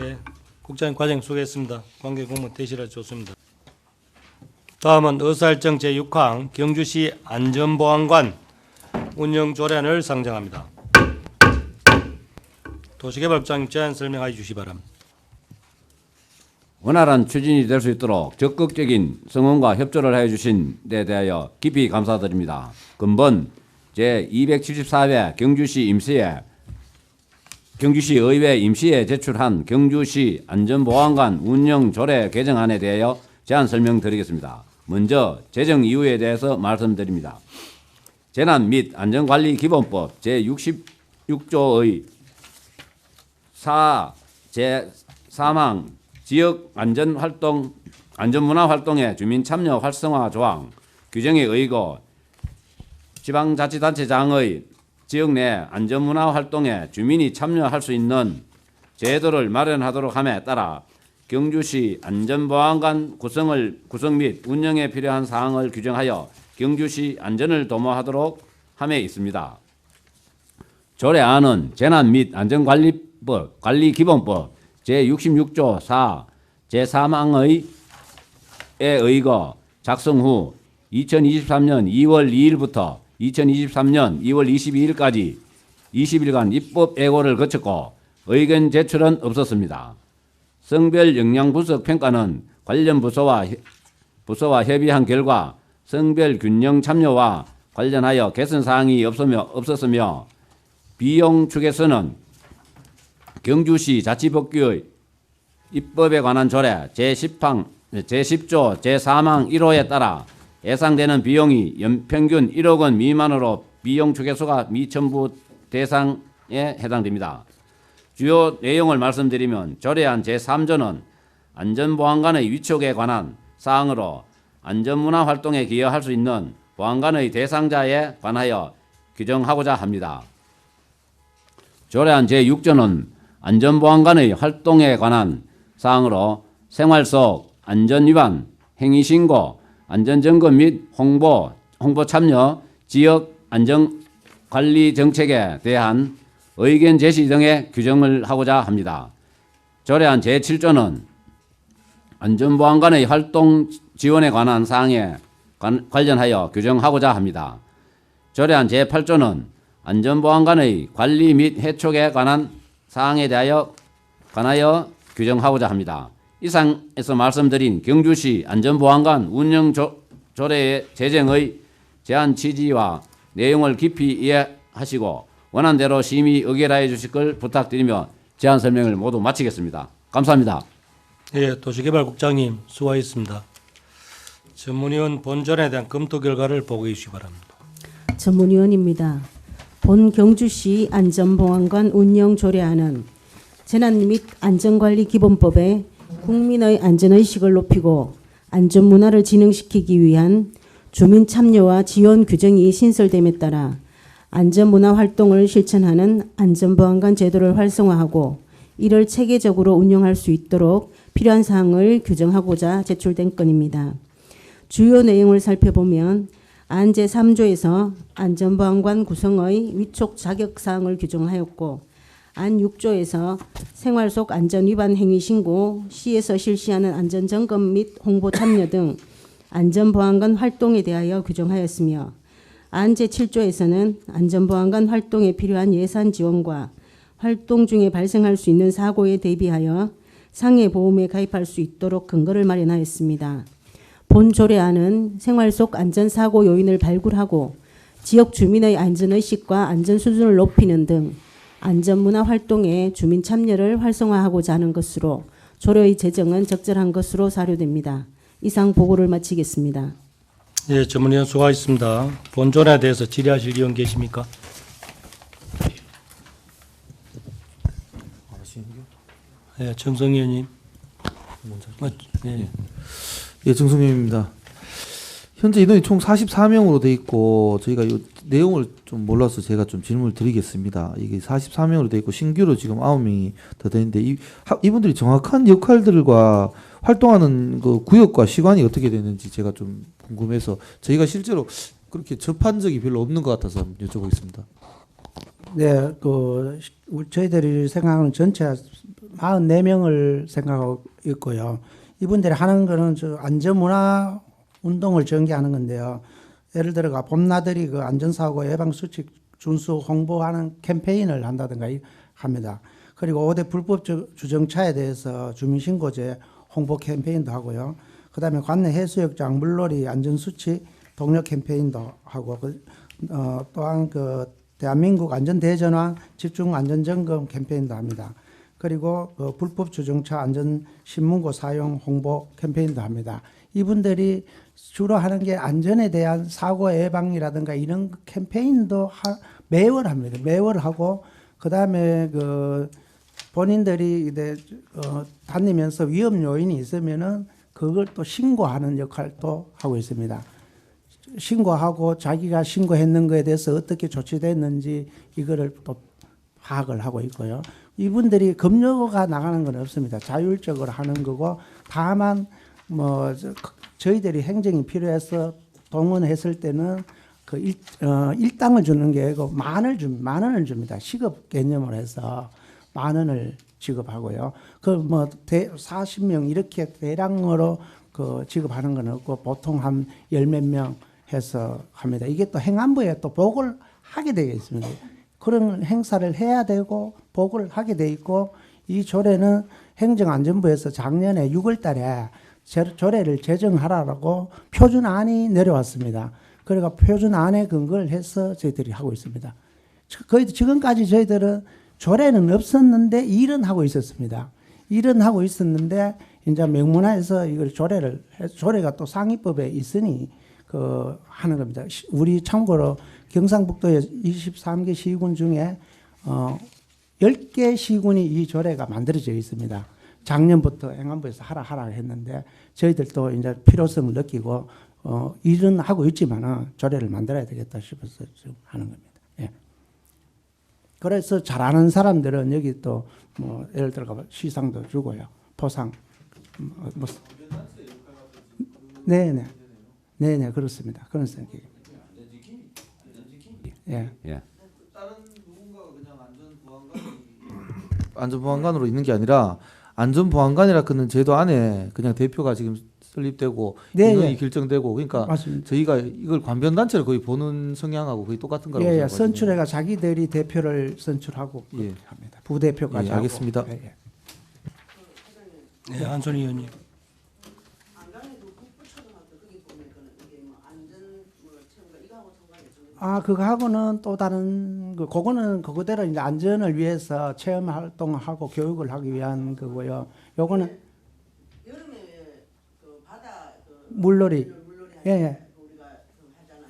예, 국장님 과정 수고했습니다. 관계 공무원 대실해 좋습니다. 다음은 의사일정 제6항 경주시 안전보안관 운영조례안을 상정합니다. 도시개발부장님 제안 설명해 주시기 바랍니다. 원활한 추진이 될 수 있도록 적극적인 성원과 협조를 해주신 데 대하여 깊이 감사드립니다. 근본 제274회 경주시 의회 임시에 제출한 경주시 안전보안관 운영조례 개정안에 대하여 제안 설명드리겠습니다. 먼저 제정 이유에 대해서 말씀드립니다. 재난 및 안전관리기본법 제66조의 4 제3항 지역 안전문화 활동의 주민 참여 활성화 조항 규정에 의거 지방자치단체장의 지역 내 안전문화 활동에 주민이 참여할 수 있는 제도를 마련하도록 함에 따라 경주시 안전보안관 구성 및 운영에 필요한 사항을 규정하여 경주시 안전을 도모하도록 함에 있습니다. 조례안은 재난 및 관리기본법 제66조 4 제3항에 의거 작성 후 2023년 2월 2일부터 2023년 2월 22일까지 20일간 입법 예고를 거쳤고 의견 제출은 없었습니다. 성별 역량 분석 평가는 관련 부서와 협의한 결과 성별 균형 참여와 관련하여 개선 사항이 없었으며 비용 축에서는 경주시 자치법규의 입법에 관한 조례 제10조 제3항 1호에 따라 예상되는 비용이 연평균 1억 원 미만으로 비용 추계소가 미첨부 대상에 해당됩니다. 주요 내용을 말씀드리면 조례안 제3조는 안전보안관의 위촉에 관한 사항으로 안전문화 활동에 기여할 수 있는 보안관의 대상자에 관하여 규정하고자 합니다. 조례안 제6조는 안전보안관의 활동에 관한 사항으로 생활 속 안전위반, 행위신고, 안전점검 및 홍보 참여, 지역 안전관리 정책에 대한 의견 제시 등의 규정을 하고자 합니다. 조례안 제7조는 안전보안관의 활동 지원에 관한 사항에 관련하여 규정하고자 합니다. 조례안 제8조는 안전보안관의 관리 및 해촉에 관한 사항에 관하여 규정하고자 합니다. 이상에서 말씀드린 경주시 안전보안관 운영조례의 제정의 제안 취지와 내용을 깊이 이해하시고 원한 대로 심의 의결하여 주실 걸 부탁드리며 제안 설명을 모두 마치겠습니다. 감사합니다. 예, 도시개발국장님 수고하셨습니다. 전문위원 본전에 대한 검토 결과를 보고해 주시기 바랍니다. 전문위원입니다. 본 경주시 안전보안관 운영 조례안은 재난 및 안전관리 기본법에 국민의 안전의식을 높이고 안전문화를 진흥시키기 위한 주민 참여와 지원 규정이 신설됨에 따라 안전문화 활동을 실천하는 안전보안관 제도를 활성화하고 이를 체계적으로 운영할 수 있도록 필요한 사항을 규정하고자 제출된 건입니다. 주요 내용을 살펴보면 안 제3조에서 안전보안관 구성의 위촉 자격사항을 규정하였고 안 6조에서 생활 속 안전위반 행위 신고, 시에서 실시하는 안전점검 및 홍보 참여 등 안전보안관 활동에 대하여 규정하였으며 안 제7조에서는 안전보안관 활동에 필요한 예산 지원과 활동 중에 발생할 수 있는 사고에 대비하여 상해 보험에 가입할 수 있도록 근거를 마련하였습니다. 본 조례안은 생활 속 안전사고 요인을 발굴하고 지역 주민의 안전의식과 안전 수준을 높이는 등 안전문화 활동에 주민 참여를 활성화하고자 하는 것으로 조례의 제정은 적절한 것으로 사료됩니다. 이상 보고를 마치겠습니다. 예, 전문위원 수고하셨습니다. 본 조례에 대해서 질의하실 의원 계십니까? 예, 정성 의원님. 예. 예, 정성윤입니다. 현재 인원이 총 44명으로 돼 있고 저희가 이 내용을 좀 몰라서 제가 좀 질문을 드리겠습니다. 이게 44명으로 돼 있고 신규로 지금 9명이 더 되는데 이분들이 정확한 역할들과 활동하는 그 구역과 시간이 어떻게 되는지 제가 좀 궁금해서 저희가 실제로 그렇게 접한 적이 별로 없는 것 같아서 여쭤보겠습니다. 네, 저희들이 생각하는 전체 44명을 생각하고 있고요. 이분들이 하는 거는 안전문화 운동을 전개하는 건데요. 예를 들어가 봄나들이 그 안전사고 예방수칙 준수 홍보하는 캠페인을 한다든가 합니다. 그리고 5대 불법 주정차에 대해서 주민신고제 홍보 캠페인도 하고요. 그 다음에 관내 해수욕장 물놀이 안전수칙 동력 캠페인도 하고, 또한 대한민국 안전대전환 집중 안전점검 캠페인도 합니다. 그리고 불법 주정차 안전신문고 사용 홍보 캠페인도 합니다. 이분들이 주로 하는 게 안전에 대한 사고 예방이라든가 이런 캠페인도 매월 합니다. 매월 하고, 그 다음에 본인들이 다니면서 위험 요인이 있으면은 그걸 또 신고하는 역할도 하고 있습니다. 신고하고 자기가 신고했는 거에 대해서 어떻게 조치됐는지 이거를 또 파악을 하고 있고요. 이분들이 급료가 나가는 건 없습니다. 자율적으로 하는 거고, 다만 저희들이 행정이 필요해서 동원했을 때는 일당을 주는 게 아니고 만 원을 줍니다. 시급 개념으로 해서 10,000원을 지급하고요. 40명 이렇게 대량으로 지급하는 건 없고 보통 한 10몇 명 해서 합니다. 이게 또 행안부에 또 보고를 하게 되어 있습니다. 그런 행사를 해야 되고 보고를 하게 돼 있고, 이 조례는 행정안전부에서 작년에 6월 달에 조례를 제정하라고 표준안이 내려왔습니다. 그러니까 표준안에 근거를 해서 저희들이 하고 있습니다. 거의 지금까지 저희들은 조례는 없었는데 일은 하고 있었습니다. 일은 하고 있었는데 이제 명문화에서 이걸 조례가 또 상위법에 있으니 하는 겁니다. 우리 참고로 경상북도의 23개 시군 중에 10개 시군이 이 조례가 만들어져 있습니다. 작년부터 행안부에서 하라 했는데 저희들도 이제 필요성을 느끼고 일은 하고 있지만은 조례를 만들어야 되겠다 싶어서 지금 하는 겁니다. 예. 그래서 잘하는 사람들은 여기 또 예를 들어 시상도 주고요, 포상. 네네 그렇습니다. 그런 생각이. 예. 다른 누군가가 그냥 안전보안관으로 있는 게 아니라 안전보안관이라 그는 제도 안에 그냥 대표가 지금 설립되고 인원이 결정되고, 그러니까 맞습니다. 저희가 이걸 관변단체를 거의 보는 성향하고 거의 똑같은 거라고 예, 생각하거든요. 선출회가 자기들이 대표를 선출하고 합니다. 부대표까지. 예, 알겠습니다. 하고. 네, 한손희 의원님. 안강에도 북부초등학교 거기 보면 이게 안전 체험가 이거하고 상관이 없어요. 그거하고는 또 다른 그거는 그거대로 이제 안전을 위해서 체험 활동을 하고 교육을 하기 위한 거고요. 요거는 여름에 바다 물놀이. 우리가 예.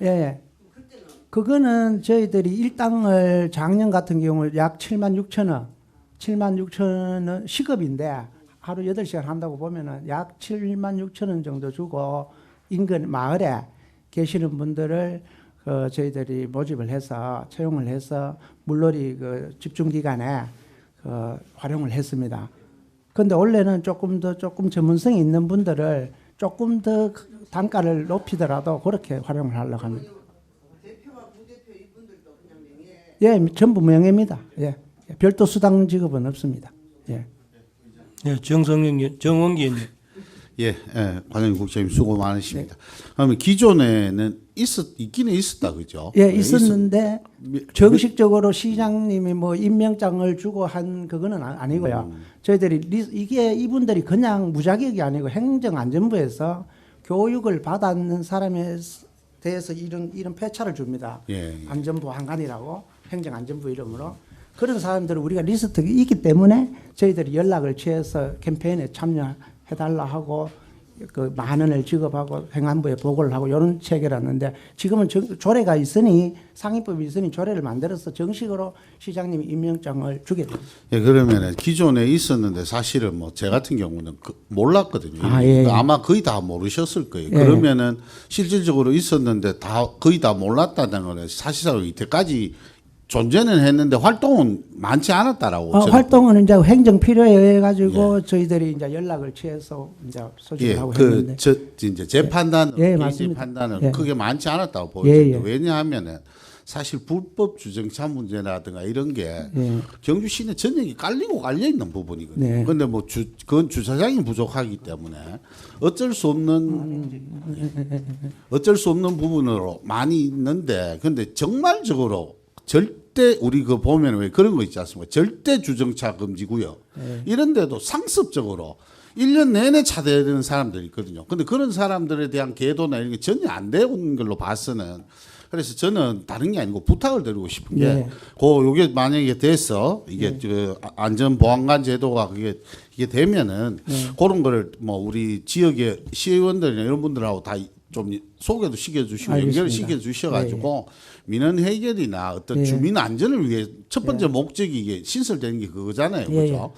하잖아요. 예. 그때는 그거는 저희들이 일당을 작년 같은 경우 약 7만 6천 원, 7만 6천 원 시급인데 하루 8시간 한다고 보면은 약 7만 6천 원 정도 주고 인근 마을에 계시는 분들을 저희들이 모집을 해서 채용을 해서 물놀이 그 집중 기간에 활용을 했습니다. 그런데 원래는 조금 전문성이 있는 분들을 조금 더 단가를 높이더라도 그렇게 활용을 하려고 합니다. 대표와 부대표 이분들도 그냥 명예. 예, 전부 명예입니다. 예, 별도 수당 지급은 없습니다. 예. 예, 정원기 의원님. 예, 관장님 국장님 수고 많으십니다. 그러면 기존에는 있기는 있었다 그죠? 예, 있었는데 정식적으로 시장님이 뭐 임명장을 주고 한 그거는 아니고요. 저희들이 이게 이분들이 그냥 무자격이 아니고 행정안전부에서 교육을 받았는 사람에 대해서 이런 패차를 줍니다. 예. 안전부 한관이라고 행정안전부 이름으로. 그런 사람들을 우리가 리스트가 있기 때문에 저희들이 연락을 취해서 캠페인에 참여해달라 하고 그 만 원을 지급하고 행안부에 보고를 하고 이런 체계를 했는데 지금은 조례가 있으니 상위법이 있으니 조례를 만들어서 정식으로 시장님이 임명장을 주게 됩니다. 예, 그러면은 기존에 있었는데 사실은 뭐 제 같은 경우는 몰랐거든요. 예. 아마 거의 다 모르셨을 거예요. 예. 그러면은 실질적으로 있었는데 거의 다 몰랐다는 거는 사실상 이때까지 존재는 했는데 활동은 많지 않았다라고. 활동은 이제 행정 필요해 가지고 저희들이 이제 연락을 취해서 이제 소집을 하고 했는데. 이제 제 판단은 예, 개인적인 맞습니다. 판단은 예. 크게 많지 않았다고 보여요. 예. 왜냐하면은 사실 불법 주정차 문제라든가 이런 게 예. 경주시내 전역이 깔리고 깔려 있는 부분이거든요. 네. 그런데 뭐 그건 주차장이 부족하기 때문에 어쩔 수 없는 부분으로 많이 있는데, 근데 정말적으로 절대 우리 그 보면 왜 그런 거 있지 않습니까? 절대 주정차 금지구역 이런 데도 상습적으로 1년 내내 차대는 사람들이 있거든요. 근데 그런 사람들에 대한 계도나 이런 게 전혀 안 되는 걸로 봐서는, 그래서 저는 다른 게 아니고 부탁을 드리고 싶은 게, 요게 만약에 돼서 이게 그 안전보안관 제도가 이게 되면은 그런 거를 뭐 우리 지역의 시의원들이나 이런 분들하고 다 좀 소개도 시켜주시고 연결을 시켜주셔가지고 민원 해결이나 어떤 주민 안전을 위해 첫 번째 목적이 이게 신설되는 게 그거잖아요, 그렇죠?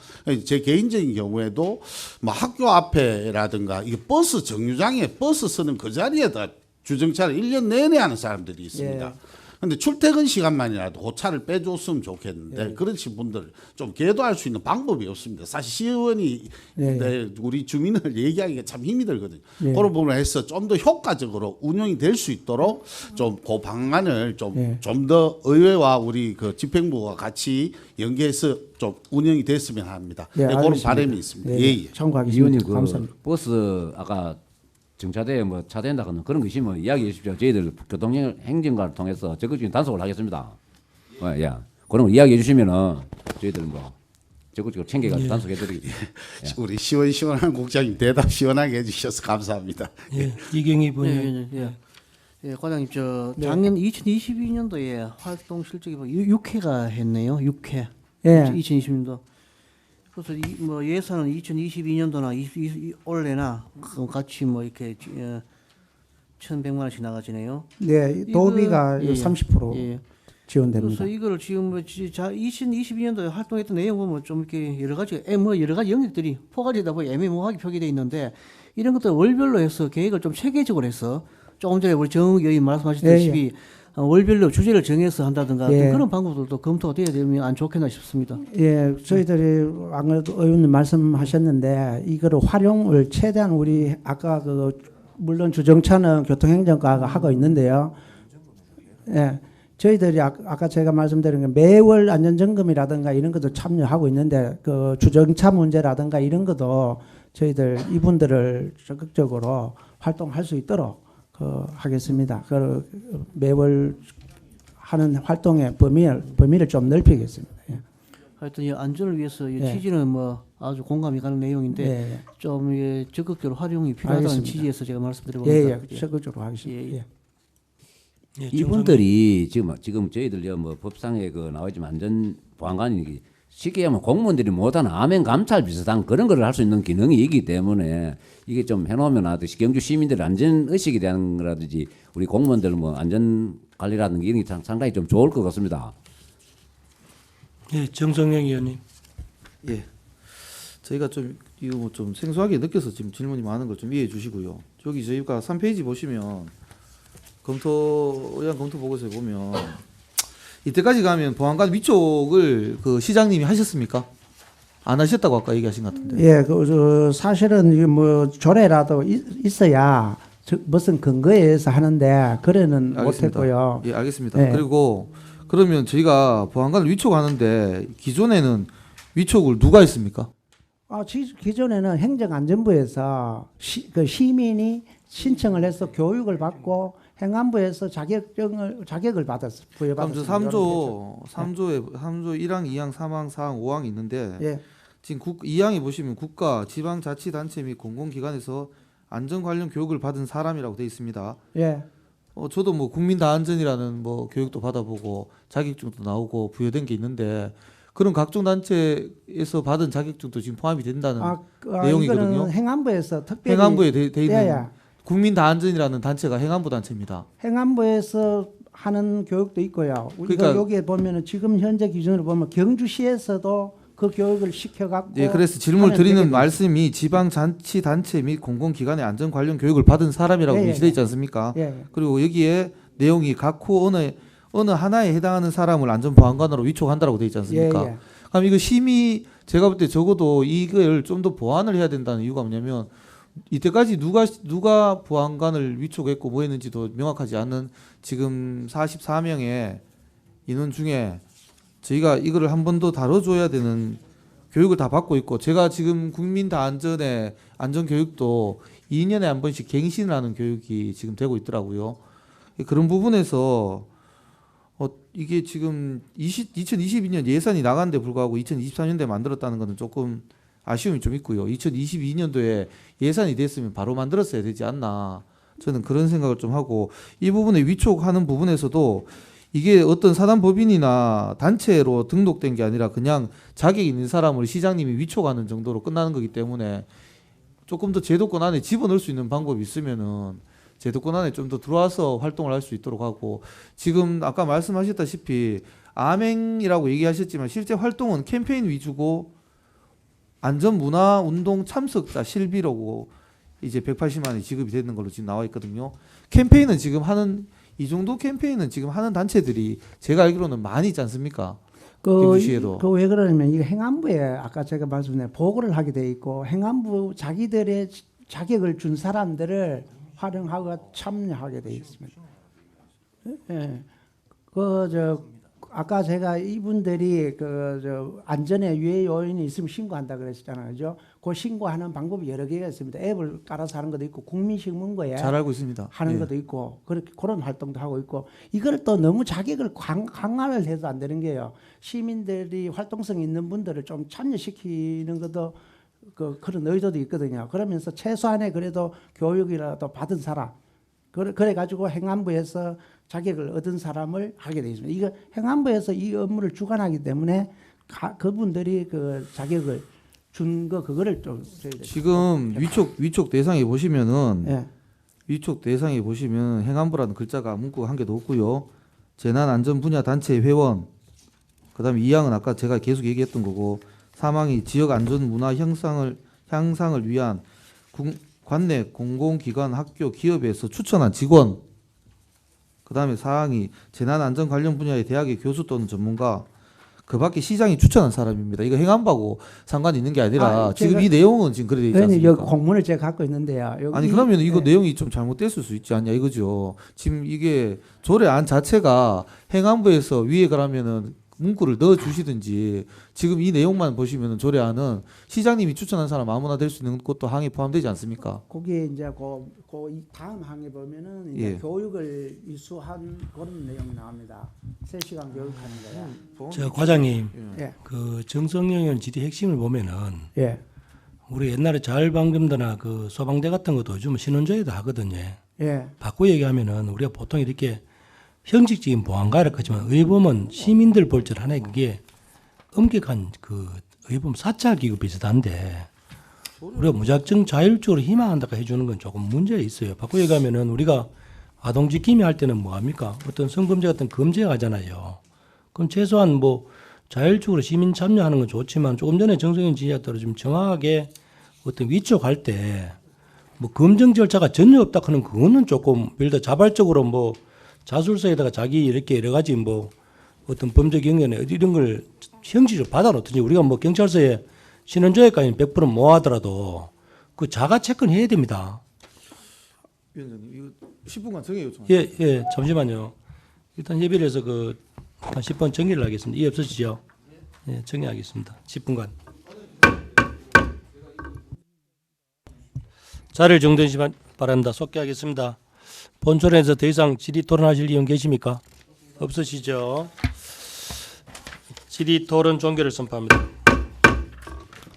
제 개인적인 경우에도 뭐 학교 앞에라든가 이게 버스 정류장에 버스 서는 그 자리에다 주정차를 1년 내내 하는 사람들이 있습니다. 근데 출퇴근 시간만이라도 그 차를 빼줬으면 좋겠는데 그러신 분들 좀 계도할 수 있는 방법이 없습니다. 사실 시의원이 우리 주민을 얘기하기가 참 힘이 들거든요. 그런 부분을 해서 좀 더 효과적으로 운영이 될 수 있도록 좀 그 방안을 좀 더 의회와 우리 그 집행부가 같이 연계해서 좀 운영이 됐으면 합니다. 그런 바람이 있습니다. 참고하겠습니다. 의원님 감사합니다. 버스 아까 정차대에 뭐 차된다 하는 그런 거 있으면 이야기해 주십시오. 저희들 교통행정과를 통해서 적극적인 단속을 하겠습니다. 예, 그런 거 이야기해 주시면은 저희들 뭐 적극적으로 챙겨가지고 단속해 드리겠습니다. 우리 시원한 국장님 대답 시원하게 해주셔서 감사합니다. 이경희 의원님. 예, 과장님 작년 2022년도에 활동 실적이 6회가 했네요. 6회. 예. 2020년도. 그래서 뭐 예산은 2022년도나 올해나 같이 뭐 이렇게 1,100만 원씩 나가지네요. 네, 도비가 30% 지원됩니다. 그래서 이거를 지금 뭐 2022년도에 활동했던 내용 보면 좀 이렇게 여러 가지 영역들이 포괄되다 보니 애매모호하게 표기되어 있는데 이런 것들 월별로 해서 계획을 좀 체계적으로 해서 조금 전에 우리 정욱 의원님 말씀하셨다시피 월별로 주제를 정해서 한다든가 그런 방법들도 검토가 돼야 되면 안 좋겠나 싶습니다. 예, 저희들이 아무래도 의원님 말씀하셨는데 이거를 활용을 최대한 우리 아까 물론 주정차는 교통행정과가 하고 있는데요. 예, 저희들이 아까 제가 말씀드린 게 매월 안전점검이라든가 이런 것도 참여하고 있는데 그 주정차 문제라든가 이런 것도 저희들 이분들을 적극적으로 활동할 수 있도록 하겠습니다. 매월 하는 활동의 범위를 좀 넓히겠습니다. 하여튼 이 안전을 위해서 이 취지는 뭐 아주 공감이 가는 내용인데 좀 적극적으로 활용이 필요하다는 알겠습니다. 취지에서 제가 말씀드려봅니다. 적극적으로 하겠습니다. 이분들이 지금 저희들 뭐 법상에 나와 있지만 안전보안관이 쉽게 얘기하면 공무원들이 못하는 암행 감찰 비슷한 그런 걸 할 수 있는 기능이 있기 때문에 이게 좀 해놓으면 하듯이 경주 시민들의 안전 의식에 대한 거라든지 우리 공무원들 뭐 안전 관리라든지 이런 게 상당히 좀 좋을 것 같습니다. 예, 정성영 의원님. 예. 저희가 좀 이거 뭐 좀 생소하게 느껴서 지금 질문이 많은 걸 좀 이해해 주시고요. 여기 저희가 3페이지 보시면 의원 검토 보고서에 보면 이때까지 가면 보안관 위촉을 그 시장님이 하셨습니까? 안 하셨다고 아까 얘기하신 것 같은데. 예, 사실은 이게 뭐 조례라도 있어야 무슨 근거에 의해서 하는데 그래는 알겠습니다. 못했고요. 예, 알겠습니다. 예. 그리고 그러면 저희가 보안관을 위촉하는데 기존에는 위촉을 누가 했습니까? 기존에는 행정안전부에서 시민이 신청을 해서 교육을 받고 행안부에서 자격을 받았어. 그럼 저 3조에 3조 1항, 2항, 3항, 4항, 5항이 있는데 예. 지금 2항에 보시면 국가, 지방자치단체 및 공공기관에서 안전 관련 교육을 받은 사람이라고 되어 있습니다. 예. 저도 뭐 국민다안전이라는 뭐 교육도 받아보고 자격증도 나오고 부여된 게 있는데 그런 각종 단체에서 받은 자격증도 지금 포함이 된다는 내용이거든요. 이거는 행안부에서 특별히 행안부에 돼 있는 예. 국민다안전이라는 단체가 행안부 단체입니다. 행안부에서 하는 교육도 있고요. 우리가 그러니까 여기에 보면은 지금 현재 기준으로 보면 경주시에서도 그 교육을 시켜갖고. 예, 그래서 질문을 드리는 말씀이 지방자치단체 및 공공기관의 안전 관련 교육을 받은 사람이라고 명시되어 있지 않습니까? 예. 그리고 여기에 내용이 각호 어느 하나에 해당하는 사람을 안전보안관으로 위촉한다라고 되어 있지 않습니까? 예, 예. 그럼 이거 제가 볼 때 적어도 이걸 좀 더 보완을 해야 된다는 이유가 뭐냐면 이때까지 누가 보안관을 위촉했고 뭐 했는지도 명확하지 않은 지금 44명의 인원 중에 저희가 이거를 한 번 더 다뤄줘야 되는 교육을 다 받고 있고 제가 지금 국민 다 안전의 안전교육도 2년에 한 번씩 갱신을 하는 교육이 지금 되고 있더라고요. 그런 부분에서 이게 지금 2022년 예산이 나간데 불구하고 2023년도에 만들었다는 것은 조금 아쉬움이 좀 있고요. 2022년도에 예산이 됐으면 바로 만들었어야 되지 않나. 저는 그런 생각을 좀 하고 이 부분에 위촉하는 부분에서도 이게 어떤 사단법인이나 단체로 등록된 게 아니라 그냥 자격 있는 사람을 시장님이 위촉하는 정도로 끝나는 거기 때문에 조금 더 제도권 안에 집어넣을 수 있는 방법이 있으면은 제도권 안에 좀 더 들어와서 활동을 할 수 있도록 하고 지금 아까 말씀하셨다시피 암행이라고 얘기하셨지만 실제 활동은 캠페인 위주고 안전문화운동 참석자 실비로고 이제 180만 원이 지급이 되는 걸로 지금 나와 있거든요. 캠페인은 지금 하는 이 정도 캠페인은 지금 하는 단체들이 제가 알기로는 많이 있지 않습니까? 경주시에도. 왜 그러냐면 이게 행안부에 아까 제가 말씀드린 보고를 하게 돼 있고 행안부 자기들의 자격을 준 사람들을 활용하고 참여하게 돼 있습니다. 예. 아까 제가 이분들이 안전에 유해 요인이 있으면 신고한다 그랬잖아요. 그죠? 그 신고하는 방법이 여러 개가 있습니다. 앱을 깔아서 하는 것도 있고 국민신문고에 잘 알고 있습니다. 하는 예. 것도 있고 그런 활동도 하고 있고 이걸 또 너무 자격을 강화를 해도 안 되는 게요. 시민들이 활동성 있는 분들을 좀 참여시키는 것도 그런 의도도 있거든요. 그러면서 최소한의 그래도 교육이라도 받은 사람 그래 가지고 행안부에서 자격을 얻은 사람을 하게 되어 있습니다. 이거 행안부에서 이 업무를 주관하기 때문에 그분들이 그 자격을 준 그거를 좀 지금 위촉 대상에 보시면은 예. 위촉 대상에 보시면 행안부라는 글자가 문구가 한 개도 없고요. 재난안전 분야 단체 회원 그다음에 2항은 아까 제가 계속 얘기했던 거고 3항이 지역 안전 문화 향상을 위한 관내 공공기관 학교 기업에서 추천한 직원 그다음에 4항이 재난안전 관련 분야의 대학의 교수 또는 전문가 그 밖에 시장이 추천한 사람입니다. 이거 행안부하고 상관이 있는 게 아니라 지금 이 내용은 지금 그래 있지 않습니까? 여기 공문을 제가 갖고 있는데요. 아니 그러면 이거 내용이 좀 잘못됐을 수 있지 않냐 이거죠. 지금 이게 조례안 자체가 행안부에서 위에 그러면은 문구를 넣어 주시든지 지금 이 내용만 보시면은 조례안은 시장님이 추천한 사람 아무나 될 수 있는 것도 항에 포함되지 않습니까? 거기에 이제 이 다음 항에 보면은 이제 예. 교육을 이수한 그런 내용이 나옵니다. 3시간 교육하는 거야. 저 과장님, 예. 그 정성영 의원 질의 핵심을 보면은 예. 우리 옛날에 자율방범대나 그 소방대 같은 것도 요즘 신원조회도 하거든요. 예. 바꿔 얘기하면은 우리가 보통 이렇게 형식적인 보안가를 하지만 의범은 시민들 볼 줄 하나의 그게 엄격한 그 어떻게 보면 사찰 기구 비슷한데 우리가 무작정 자율적으로 희망한다고 해주는 건 조금 문제가 있어요. 바꾸어 얘기하면은 우리가 아동지킴이 할 때는 뭐 합니까? 어떤 성범죄 같은 검증 하잖아요. 그럼 최소한 뭐 자율적으로 시민 참여하는 건 좋지만 조금 전에 정성현 지지와 따라 좀 정확하게 어떤 위촉할 때 뭐 검증 절차가 전혀 없다 하는 그거는 조금 예를 들어 자발적으로 뭐 자술서에다가 자기 이렇게 여러 가지 뭐 어떤 범죄 경연에 이런 걸 형식적으로 받아놓든지 우리가 뭐 경찰서에 신원조회까지 100% 모아하더라도 그 자가 체크는 해야 됩니다. 위원장님 이거 10분간 정해 요청. 예, 잠시만요. 일단 예비를 해서 그 한 10분 정리를 하겠습니다. 이해 없으시죠? 예, 정리하겠습니다. 10분간. 자리를 정돈시 바랍니다. 속개하겠습니다. 본초론에서 더 이상 질의 토론하실 의원 계십니까? 없으시죠? 질의 토론 종결을 선포합니다.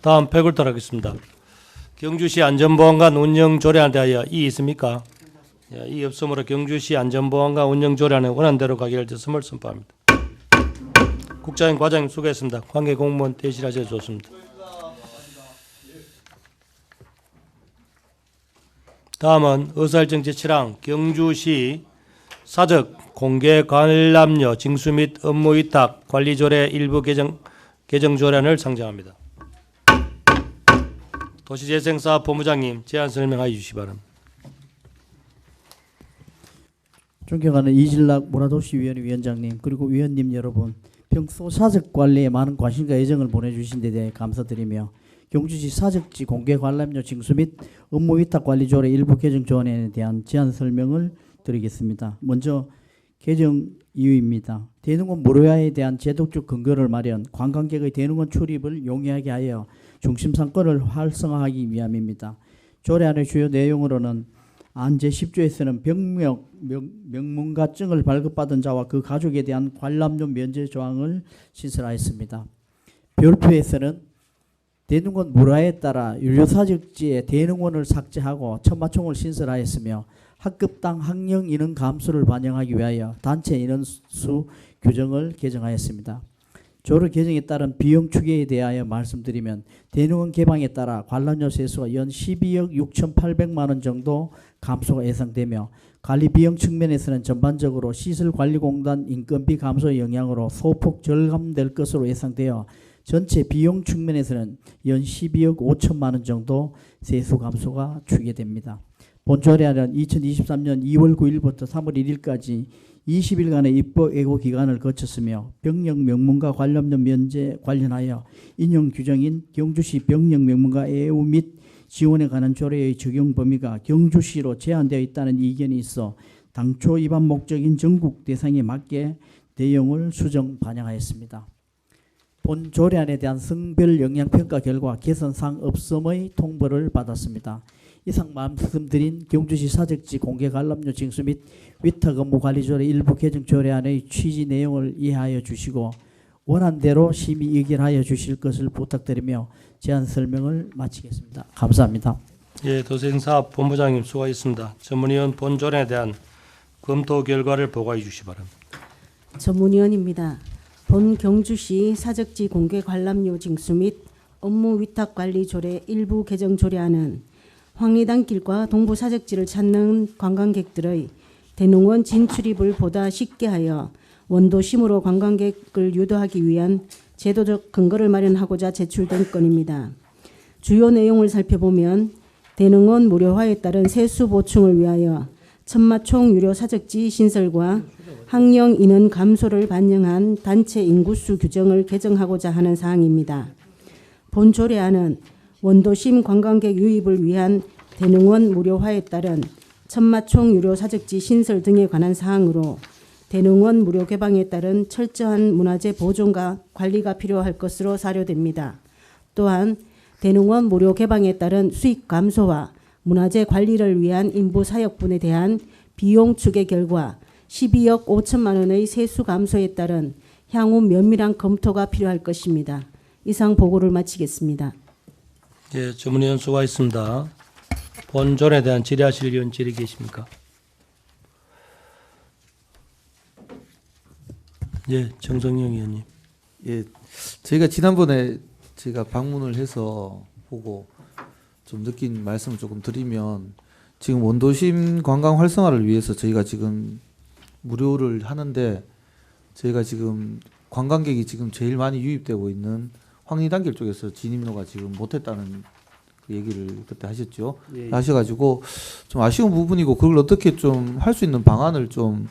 다음 패굴토 하겠습니다. 경주시 안전보안관 운영 조례안에 대하여 이의 있습니까? 예, 이의 없으므로 경주시 안전보안관 운영 조례안에 원안대로 가결됐음을 선포합니다. 국장님, 과장님 수고했습니다. 관계 공무원 대실하셔서 좋습니다. 다음은 의사일정 제7항 경주시 사적 공개 관람료 징수 및 업무 위탁 관리조례 일부 개정조례안을 상정합니다. 도시재생사업 본부장님 제안 설명하여 주시기 바랍니다. 존경하는 이질락 문화도시위원회 위원장님 그리고 위원님 여러분, 평소 사적 관리에 많은 관심과 애정을 보내주신 데 대해 감사드리며 경주시 사적지 공개 관람료 징수 및 업무 위탁 관리 조례 일부 개정 조안에 대한 제안 설명을 드리겠습니다. 먼저 개정 이유입니다. 대능원 무료화에 대한 제도적 근거를 마련, 관광객의 대능원 출입을 용이하게 하여 중심 상권을 활성화하기 위함입니다. 조례안의 주요 내용으로는 안 제10조에서는 명문가증을 발급받은 자와 그 가족에 대한 관람료 면제 조항을 신설하였습니다. 별표에서는 대능원 무료화에 따라 유료사적지에 대능원을 삭제하고 천마총을 신설하였으며 학급당 학령 인원 감소를 반영하기 위하여 단체 인원수 규정을 개정하였습니다. 조례 개정에 따른 비용 추계에 대하여 말씀드리면 대능원 개방에 따라 관람료 세수가 연 12억 6,800만 원 정도 감소가 예상되며 관리 비용 측면에서는 전반적으로 시설관리공단 인건비 감소 영향으로 소폭 절감될 것으로 예상되어 전체 비용 측면에서는 연 12억 5천만 원 정도 세수 감소가 추계됩니다. 본조례안은 2023년 2월 9일부터 3월 1일까지 20일간의 입법 예고 기간을 거쳤으며 병력 명문가 관람료 면제 관련하여 인용 규정인 경주시 병력 명문가 예우 및 지원에 관한 조례의 적용 범위가 경주시로 제한되어 있다는 이견이 있어 당초 위반 목적인 전국 대상에 맞게 내용을 수정 반영하였습니다. 본 조례안에 대한 성별 영향평가 결과 개선사항 없음의 통보를 받았습니다. 이상 말씀드린 경주시 사적지 공개 관람료 징수 및 위탁 업무 관리조례 일부 개정 조례안의 취지 내용을 이해하여 주시고 원안대로 심의 의결하여 주실 것을 부탁드리며 제안 설명을 마치겠습니다. 감사합니다. 예, 도생사업 본부장님 수고하셨습니다. 전문위원 본 조례에 대한 검토 결과를 보고해 주시기 바랍니다. 전문위원입니다. 본 경주시 사적지 공개 관람료 징수 및 업무 위탁 관리 조례 일부 개정 조례안은 황리단길과 동부 사적지를 찾는 관광객들의 대능원 진출입을 보다 쉽게 하여 원도심으로 관광객을 유도하기 위한 제도적 근거를 마련하고자 제출된 건입니다. 주요 내용을 살펴보면 대능원 무료화에 따른 세수 보충을 위하여 천마총 유료 사적지 신설과 학령 인원 감소를 반영한 단체 인구수 규정을 개정하고자 하는 사항입니다. 본 조례안은 원도심 관광객 유입을 위한 대능원 무료화에 따른 천마총 유료 사적지 신설 등에 관한 사항으로 대능원 무료 개방에 따른 철저한 문화재 보존과 관리가 필요할 것으로 사료됩니다. 또한 대능원 무료 개방에 따른 수익 감소와 문화재 관리를 위한 인부 사역분에 대한 비용 추계 결과 12억 5천만 원의 세수 감소에 따른 향후 면밀한 검토가 필요할 것입니다. 이상 보고를 마치겠습니다. 예, 전문위원 수고하셨습니다. 본조례에 대한 질의하실 의원 질의 계십니까? 예, 정성영 의원님. 예, 저희가 지난번에 제가 방문을 해서 보고 좀 느낀 말씀을 조금 드리면 지금 원도심 관광 활성화를 위해서 저희가 지금 무료를 하는데 저희가 지금 관광객이 지금 제일 많이 유입되고 있는 황리단길 쪽에서 진입로가 지금 못했다는 그 얘기를 그때 하셨죠. 예. 하셔가지고 좀 아쉬운 부분이고 그걸 어떻게 좀 할 수 있는 방안을 좀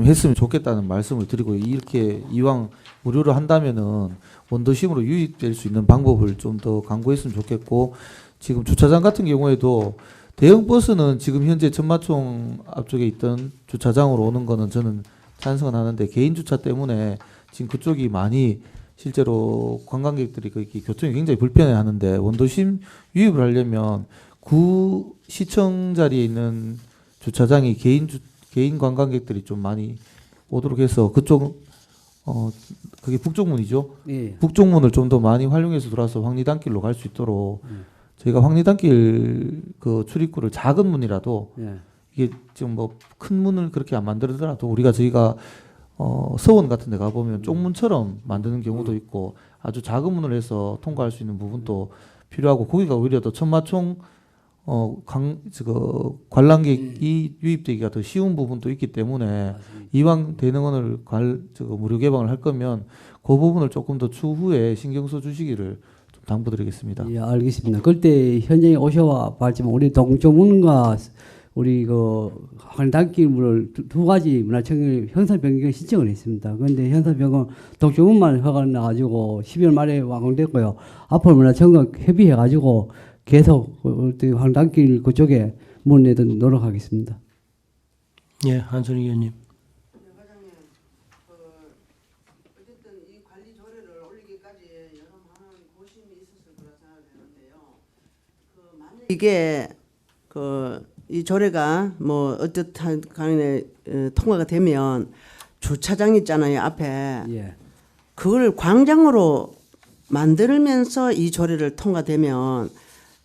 했으면 좋겠다는 말씀을 드리고 이렇게 이왕 무료로 한다면은 원도심으로 유입될 수 있는 방법을 좀 더 강구했으면 좋겠고 지금 주차장 같은 경우에도 대형 버스는 지금 현재 천마총 앞쪽에 있던 주차장으로 오는 거는 저는 찬성은 하는데 개인 주차 때문에 지금 그쪽이 많이 실제로 관광객들이 교통이 굉장히 불편해 하는데 원도심 유입을 하려면 구 시청 자리에 있는 주차장이 개인 관광객들이 좀 많이 오도록 해서 그쪽 그게 북쪽문이죠. 예. 북쪽문을 좀 더 많이 활용해서 들어와서 황리단길로 갈 수 있도록 저희가 황리단길 그 출입구를 작은 문이라도 예. 이게 지금 뭐 큰 문을 그렇게 안 만들더라도 저희가 서원 같은 데 가보면 쪽문처럼 만드는 경우도 있고 아주 작은 문을 해서 통과할 수 있는 부분도 필요하고 거기가 오히려 더 천마총 관람객이 유입되기가 더 쉬운 부분도 있기 때문에 이왕 대능원을 무료 개방을 할 거면 그 부분을 조금 더 추후에 신경 써 주시기를 좀 당부드리겠습니다. 예, 알겠습니다. 그때 현장에 오셔와 봤지만 우리 동쪽문과 우리 그 황리단길을 두 가지 문화청이 현상 변경 신청을 했습니다. 그런데 현상 변경 동쪽문만 허가 나가지고 12월 말에 완공됐고요. 앞으로 문화청과 협의해가지고 계속 황리단길 그쪽에 문 내도록 노력하겠습니다. 예, 한선희 의원님. 과장님, 어쨌든 이 관리 조례를 올리기까지 여러 많은 고심이 있었을 거라 생각되는데요. 이게 이 조례가 뭐 어떻든 간에 통과가 되면 주차장 있잖아요 앞에. 예. 그걸 광장으로 만들면서 이 조례를 통과되면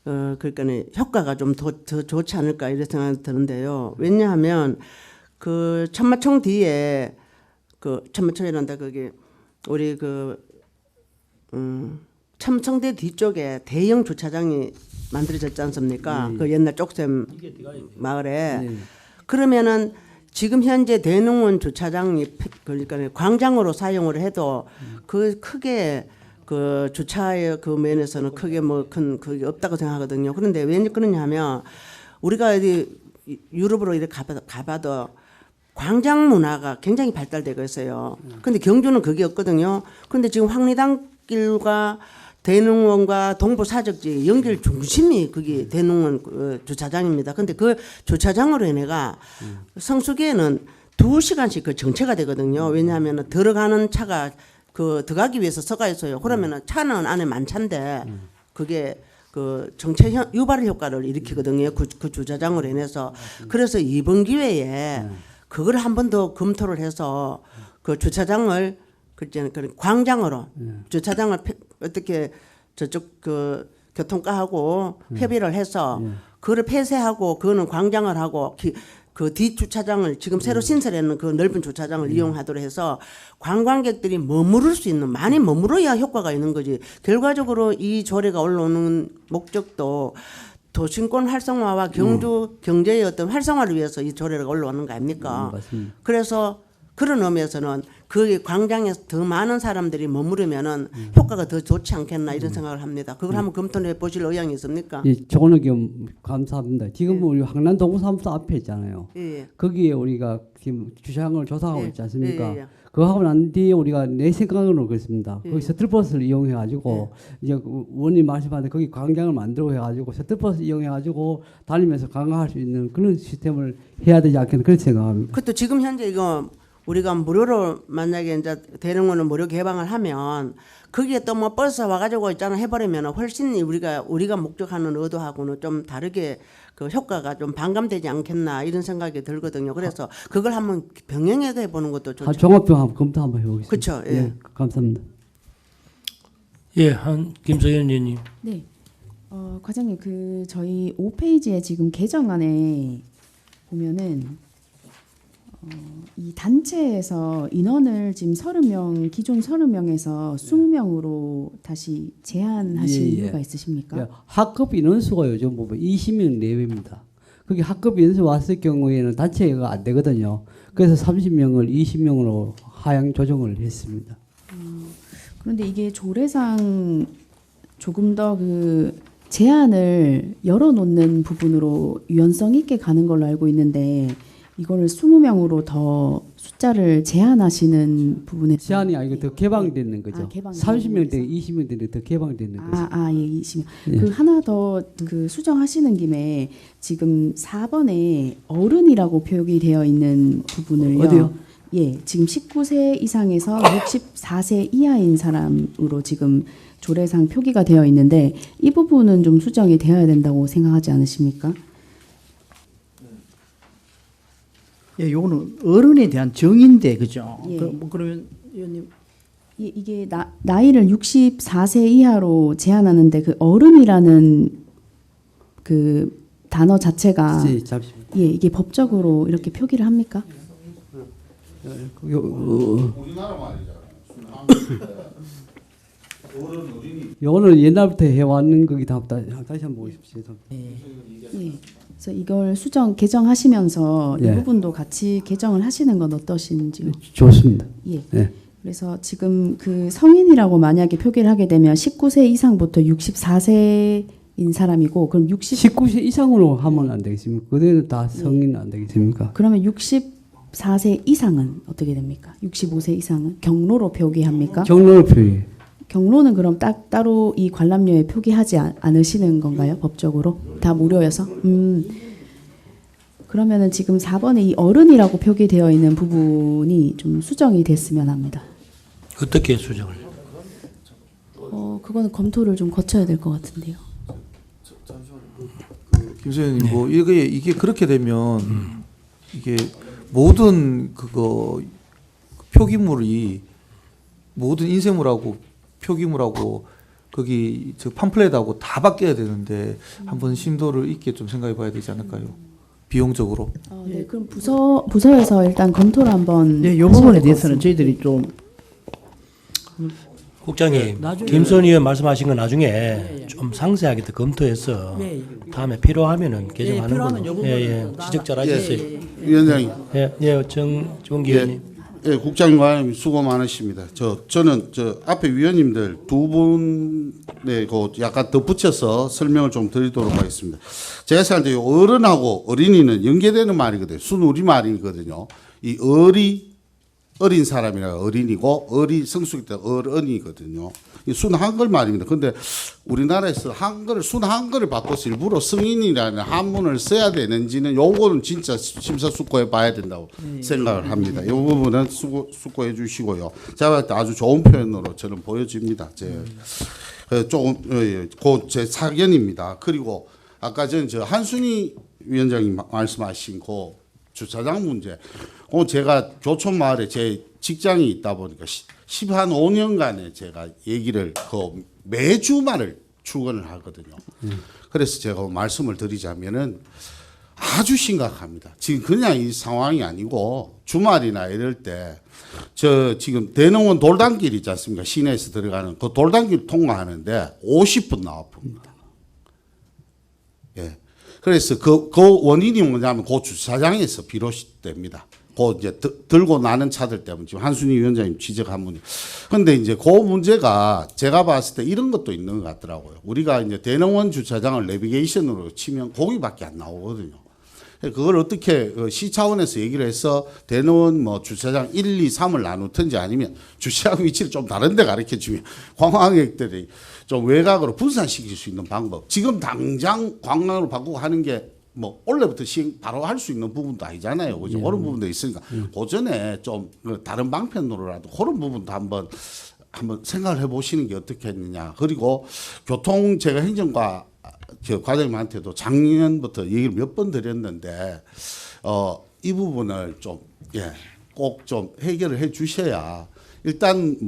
그러니까 효과가 좀 더 좋지 않을까 이런 생각이 드는데요. 왜냐하면 그 천마총 뒤에 천마총이란다 거기 우리 첨성대 뒤쪽에 대형 주차장이 만들어졌지 않습니까? 그 옛날 쪽샘 마을에. 네. 그러면은 지금 현재 대농원 주차장이 그러니까 광장으로 사용을 해도 그 크게 그 주차의 그 면에서는 크게 뭐 큰 그게 없다고 생각하거든요. 그런데 왜 그러냐 하면 우리가 어디 유럽으로 이렇게 가봐도 광장 문화가 굉장히 발달되고 있어요. 근데 경주는 그게 없거든요. 근데 지금 황리단길과 대농원과 동부사적지 연결 중심이 그게 대농원 주차장입니다. 근데 그 주차장으로 인해가 성수기에는 2시간씩 그 정체가 되거든요. 왜냐하면 들어가는 차가 들어가기 위해서 서가 있어요. 그러면은 차는 안에 만차인데 그게 그 정체 유발 효과를 일으키거든요. 그 주차장으로 인해서. 그래서 이번 기회에 그걸 한 번 더 검토를 해서 그 주차장을 광장으로 주차장을 어떻게 저쪽 그 교통과하고 협의를 해서 그걸 폐쇄하고 그거는 광장을 하고 그 뒷주차장을 지금 새로 신설했는 그 넓은 주차장을 이용하도록 해서 관광객들이 머무를 수 있는 많이 머무러야 효과가 있는 거지. 결과적으로 이 조례가 올라오는 목적도 도심권 활성화와 경주 경제의 어떤 활성화를 위해서 이 조례가 올라오는 거 아닙니까? 맞습니다. 그래서 그런 의미에서는 그 광장에서 더 많은 사람들이 머무르면은 효과가 더 좋지 않겠나 이런 생각을 합니다. 그걸 한번 검토해 보실 의향이 있습니까? 예, 좋은 의견 감사합니다. 지금 우리 황남 동구사무소 앞에 있잖아요. 예. 거기에 우리가 지금 주차장을 조사하고 예. 있지 않습니까? 예. 그거 하고 난 뒤에 우리가 내 생각으로 그렇습니다. 거기 셔틀버스를 이용해가지고 이제 원님 말씀하신 거기 광장을 만들고 해가지고 셔틀버스 이용해가지고 다니면서 관광할 수 있는 그런 시스템을 해야 되지 않겠나 그렇게 생각합니다. 그것도 지금 현재 이거 우리가 무료로 만약에 이제 대릉원을 무료 개방을 하면 거기에 또 뭐 버스 와가지고 있잖아 해버리면 훨씬 우리가 목적하는 의도하고는 좀 다르게 그 효과가 좀 반감되지 않겠나 이런 생각이 들거든요. 그래서 그걸 한번 병행해서 해보는 것도 좋죠. 종합병 한번 검토 한번 해보겠습니다. 그렇죠. 예. 예, 감사합니다. 예, 김서연 의원님. 네, 과장님 저희 5페이지에 지금 개정안에 보면은 이 단체에서 인원을 지금 30명, 기존 30명에서 20명으로 다시 제한하신 예, 예. 이유가 있으십니까? 예, 학급 인원수가 요즘 보면 20명 내외입니다. 그게 학급 인원수 왔을 경우에는 단체가 안 되거든요. 그래서 30명을 20명으로 하향 조정을 했습니다. 그런데 이게 조례상 조금 더 그 제한을 열어놓는 부분으로 유연성 있게 가는 걸로 알고 있는데 이거를 20명으로 더 숫자를 제한하시는 부분에 제한이 아니고 더 개방되는 거죠. 아, 개방되는 30명 대 20명 되는데 더 개방되는 거죠. 예, 20명. 예. 그 하나 더 그 수정하시는 김에 지금 4번에 어른이라고 표기 되어 있는 부분을요. 어디요? 예, 지금 19세 이상에서 64세 이하인 사람으로 지금 조례상 표기가 되어 있는데 이 부분은 좀 수정이 되어야 된다고 생각하지 않으십니까? 예, 요거는 어른에 대한 정의인데 그죠? 예. 그러면 의원님 이게 나이를 64세 이하로 제한하는데 그 어른이라는 그 단어 자체가 예, 잠시만요. 예, 이게 법적으로 이렇게 표기를 합니까? 우리나라 말이잖아요. 요거는 옛날부터 해왔는 거기 다시 한번 보십시오. 예. 그래서 이걸 개정하시면서 예. 이 부분도 같이 개정을 하시는 건 어떠신지요? 좋습니다. 예. 예. 그래서 지금 그 성인이라고 만약에 표기를 하게 되면 19세 이상부터 64세인 사람이고 그럼 19세 이상으로 하면 안 되겠습니까? 그대로 다 성인 안 되겠습니까? 그러면 64세 이상은 어떻게 됩니까? 65세 이상은 경로로 표기합니까? 경로를 표기. 경로는 그럼 따로 이 관람료에 표기하지 않으시는 건가요? 법적으로? 다 무료여서? 그러면은 지금 4번에 이 어른이라고 표기되어 있는 부분이 좀 수정이 됐으면 합니다. 어떻게 수정을? 그거는 검토를 좀 거쳐야 될 것 같은데요. 김소연님 뭐 이게 그렇게 되면 이게 모든 그거 표기물이 모든 인쇄물하고 표기물하고 거기 저 팜플렛하고 다 바뀌어야 되는데 한번 심도를 있게 좀 생각해봐야 되지 않을까요? 비용적으로. 네, 그럼 부서에서 일단 검토를 한번. 네, 이 부분에 대해서는 저희들이 좀 국장님, 나중에 김선 의원 말씀하신 거 나중에 좀 상세하게 더 검토해서 다음에 필요하면은 개정하는 필요하면 걸로. 요 부분은 지적 잘하셨어요. 위원장님. 정기 의원님. 예, 국장님 수고 많으십니다. 저는 앞에 위원님들 두 분의 그 약간 덧붙여서 설명을 좀 드리도록 하겠습니다. 제가 생각할 때 어른하고 어린이는 연계되는 말이거든요. 순우리 말이거든요. 이 어린 사람이라 어린이고 성숙일 때 어른이거든요. 이 순 한글 말입니다. 근데 우리나라에서 순 한글을 바꿔서 일부러 성인이라는 한문을 써야 되는지는 요거는 진짜 심사숙고해 봐야 된다고 생각을 합니다. 이 부분은 숙고해 주시고요. 제가 볼 때 아주 좋은 표현으로 저는 보여집니다. 제 사견입니다. 그리고 아까 전 한순희 위원장님 말씀하신 그 주차장 문제. 제가 교촌마을에 제 직장이 있다 보니까 15년간에 제가 얘기를 매주말을 출근을 하거든요. 그래서 제가 말씀을 드리자면은 아주 심각합니다. 지금 그냥 이 상황이 아니고 주말이나 이럴 때 지금 대농원 돌담길 있지 않습니까? 시내에서 들어가는 그 돌담길 통과하는데 50분 나와 봅니다. 예. 그래서 그 원인이 뭐냐면 그 주차장에서 비롯됩니다. 이제 들고 나는 차들 때문에 지금 한순희 위원장님 지적한 분이. 근데 이제 그 문제가 제가 봤을 때 이런 것도 있는 것 같더라고요. 우리가 이제 대농원 주차장을 내비게이션으로 치면 거기밖에 안 나오거든요. 그걸 어떻게 시 차원에서 얘기를 해서 대농원 주차장 1, 2, 3을 나누든지 아니면 주차장 위치를 좀 다른 데 가르쳐 주면 관광객들이 좀 외곽으로 분산시킬 수 있는 방법. 지금 당장 관광으로 바꾸고 하는 게 올해부터 시행 바로 할 수 있는 부분도 아니잖아요. 그죠? 그런 부분도 있으니까 그 전에 좀 다른 방편으로라도 그런 부분도 한번 생각을 해보시는 게 어떻겠느냐. 그리고 교통 제가 행정과 과장님한테도 작년부터 얘기를 몇 번 드렸는데 이 부분을 좀 꼭 좀 해결을 해 주셔야 일단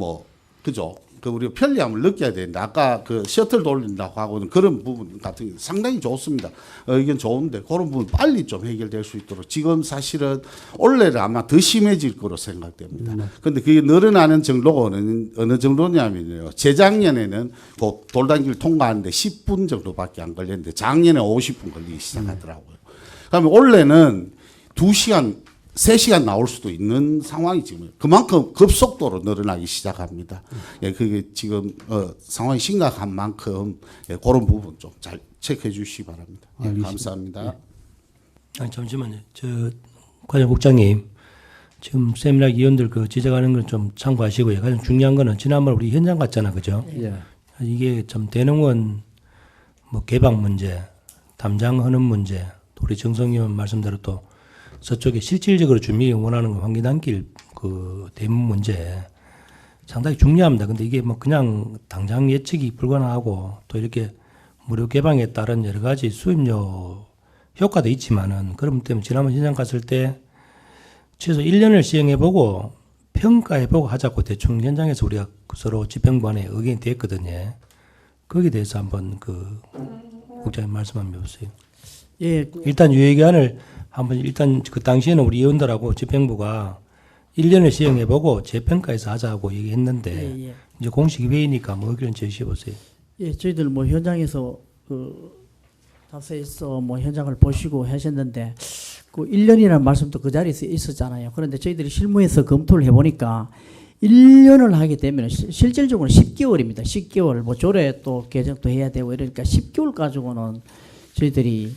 그죠? 그 우리가 편리함을 느껴야 되는데 아까 그 셔틀 돌린다고 하고는 그런 부분 같은 게 상당히 좋습니다. 이건 좋은데 그런 부분 빨리 좀 해결될 수 있도록 지금 사실은 올해는 아마 더 심해질 거로 생각됩니다. 그런데 그게 늘어나는 정도가 어느 정도냐면요. 재작년에는 그 돌단길을 통과하는데 10분 정도밖에 안 걸렸는데 작년에 50분 걸리기 시작하더라고요. 그러면 올해는 2시간 3시간 나올 수도 있는 상황이 지금 그만큼 급속도로 늘어나기 시작합니다. 예, 그게 지금 상황이 심각한 만큼 예, 그런 부분 좀 잘 체크해 주시기 바랍니다. 예, 감사합니다. 아니, 잠시만요. 과장국장님 지금 세미나 위원들 그 지적하는 걸 좀 참고하시고요. 가장 중요한 거는 지난번 우리 현장 갔잖아, 그죠? 예. 이게 참 되는 건 뭐 개방 문제, 담장 허는 문제, 또 우리 정성 의원 말씀대로 또 서쪽에 실질적으로 주민이 원하는 환기단길 그 대문 문제 상당히 중요합니다. 근데 이게 뭐 그냥 당장 예측이 불가능하고 또 이렇게 무료 개방에 따른 여러 가지 수입료 효과도 있지만은 그런 때문에 지난번 현장 갔을 때 최소 1년을 시행해보고 평가해보고 하자고 대충 현장에서 우리가 서로 집행부안에 의견이 됐거든요. 거기에 대해서 한번 그 국장님 말씀 한번 해보세요. 예, 일단 유예기한을 한번 일단 그 당시에는 우리 의원들하고 집행부가 1년을 시행해보고 재평가해서 하자고 얘기했는데 예. 이제 공식 회의니까 뭐 의견 제시해보세요. 예, 저희들 뭐 현장에서 그 답사에서 뭐 현장을 보시고 하셨는데 그 1년이라는 말씀도 그 자리에서 있었잖아요. 그런데 저희들이 실무에서 검토를 해보니까 1년을 하게 되면 실질적으로 10개월입니다. 10개월 뭐 조례 또 개정도 해야 되고 이러니까 10개월 가지고는 저희들이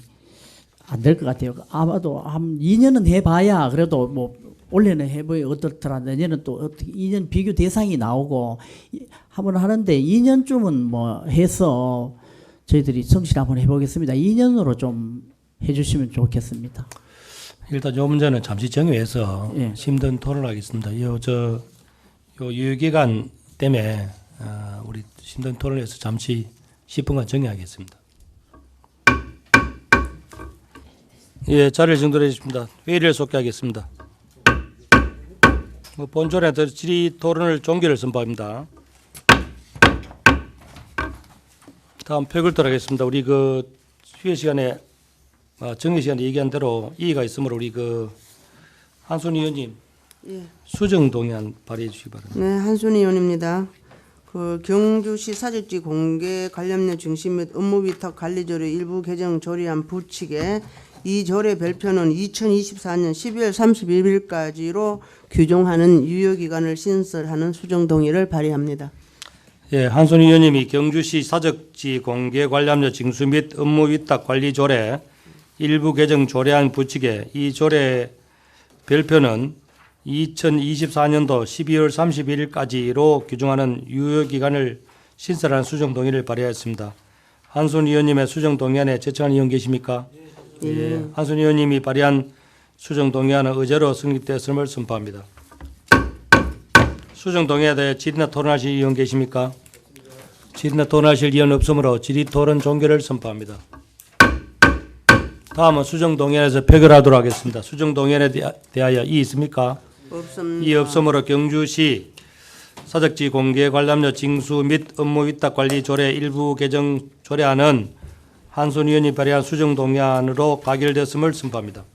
안 될 것 같아요. 아마도 한 2년은 해봐야 그래도 뭐 올해는 해보이 어떻더라 내년은 또 어떻게 2년 비교 대상이 나오고 한번 하는데 2년쯤은 뭐 해서 저희들이 성실 한번 해보겠습니다. 2년으로 좀 해주시면 좋겠습니다. 일단 요 문제는 잠시 정의해서 예. 심든 토론하겠습니다. 요 유예기간 때문에 우리 심든 토론에서 잠시 10분간 정의하겠습니다. 예, 자리를 정돈해 주십니다. 회의를 속개하겠습니다. 본조례 질의 토론을 종결을 선포합니다. 다음 표결토록 하겠습니다. 우리 그 휴회 시간에 정의 시간에 얘기한 대로 이의가 있으므로 우리 그 한순희 의원님 예. 수정 동의안 발의해 주시기 바랍니다. 네, 한순희 의원입니다. 그 경주시 사직지 공개 관련료 증식 및 업무 위탁 관리 조례 일부 개정 조례안 부칙에 이 조례 별표는 2024년 12월 31일까지로 규정하는 유효기간을 신설하는 수정 동의를 발의합니다. 예, 한순희 의원님이 경주시 사적지 공개 관련료 징수 및 업무 위탁 관리 조례 일부 개정 조례안 부칙에 이 조례 별표는 2024년도 12월 31일까지로 규정하는 유효기간을 신설하는 수정 동의를 발의하였습니다. 한순희 의원님의 수정 동의안에 제청하는 의원 계십니까? 예. 한순희 의원님이 발의한 수정 동의안은 의제로 성립되었음을 선포합니다. 수정 동의에 대해 질의나 토론하실 의원 계십니까? 질의나 토론하실 의원 없으므로 질의 토론 종결을 선포합니다. 다음은 수정 동의안에서 표결하도록 하겠습니다. 수정 동의안에 대하여 이의 있습니까? 없습니다. 이의 없으므로 경주시 사적지 공개 관람료 징수 및 업무 위탁 관리 조례 일부 개정 조례안은 한순희 의원이 발의한 수정 동의안으로 가결되었음을 선포합니다.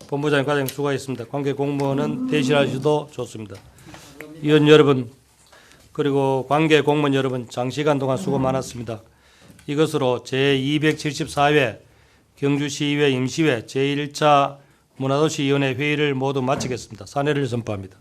본부장님, 과장님 수고하셨습니다. 관계 공무원은 대실하셔도 좋습니다. 의원 여러분 그리고 관계 공무원 여러분 장시간 동안 수고 많았습니다. 이것으로 제274회 경주시의회 임시회 제1차 문화도시위원회 회의를 모두 마치겠습니다. 사내를 선포합니다.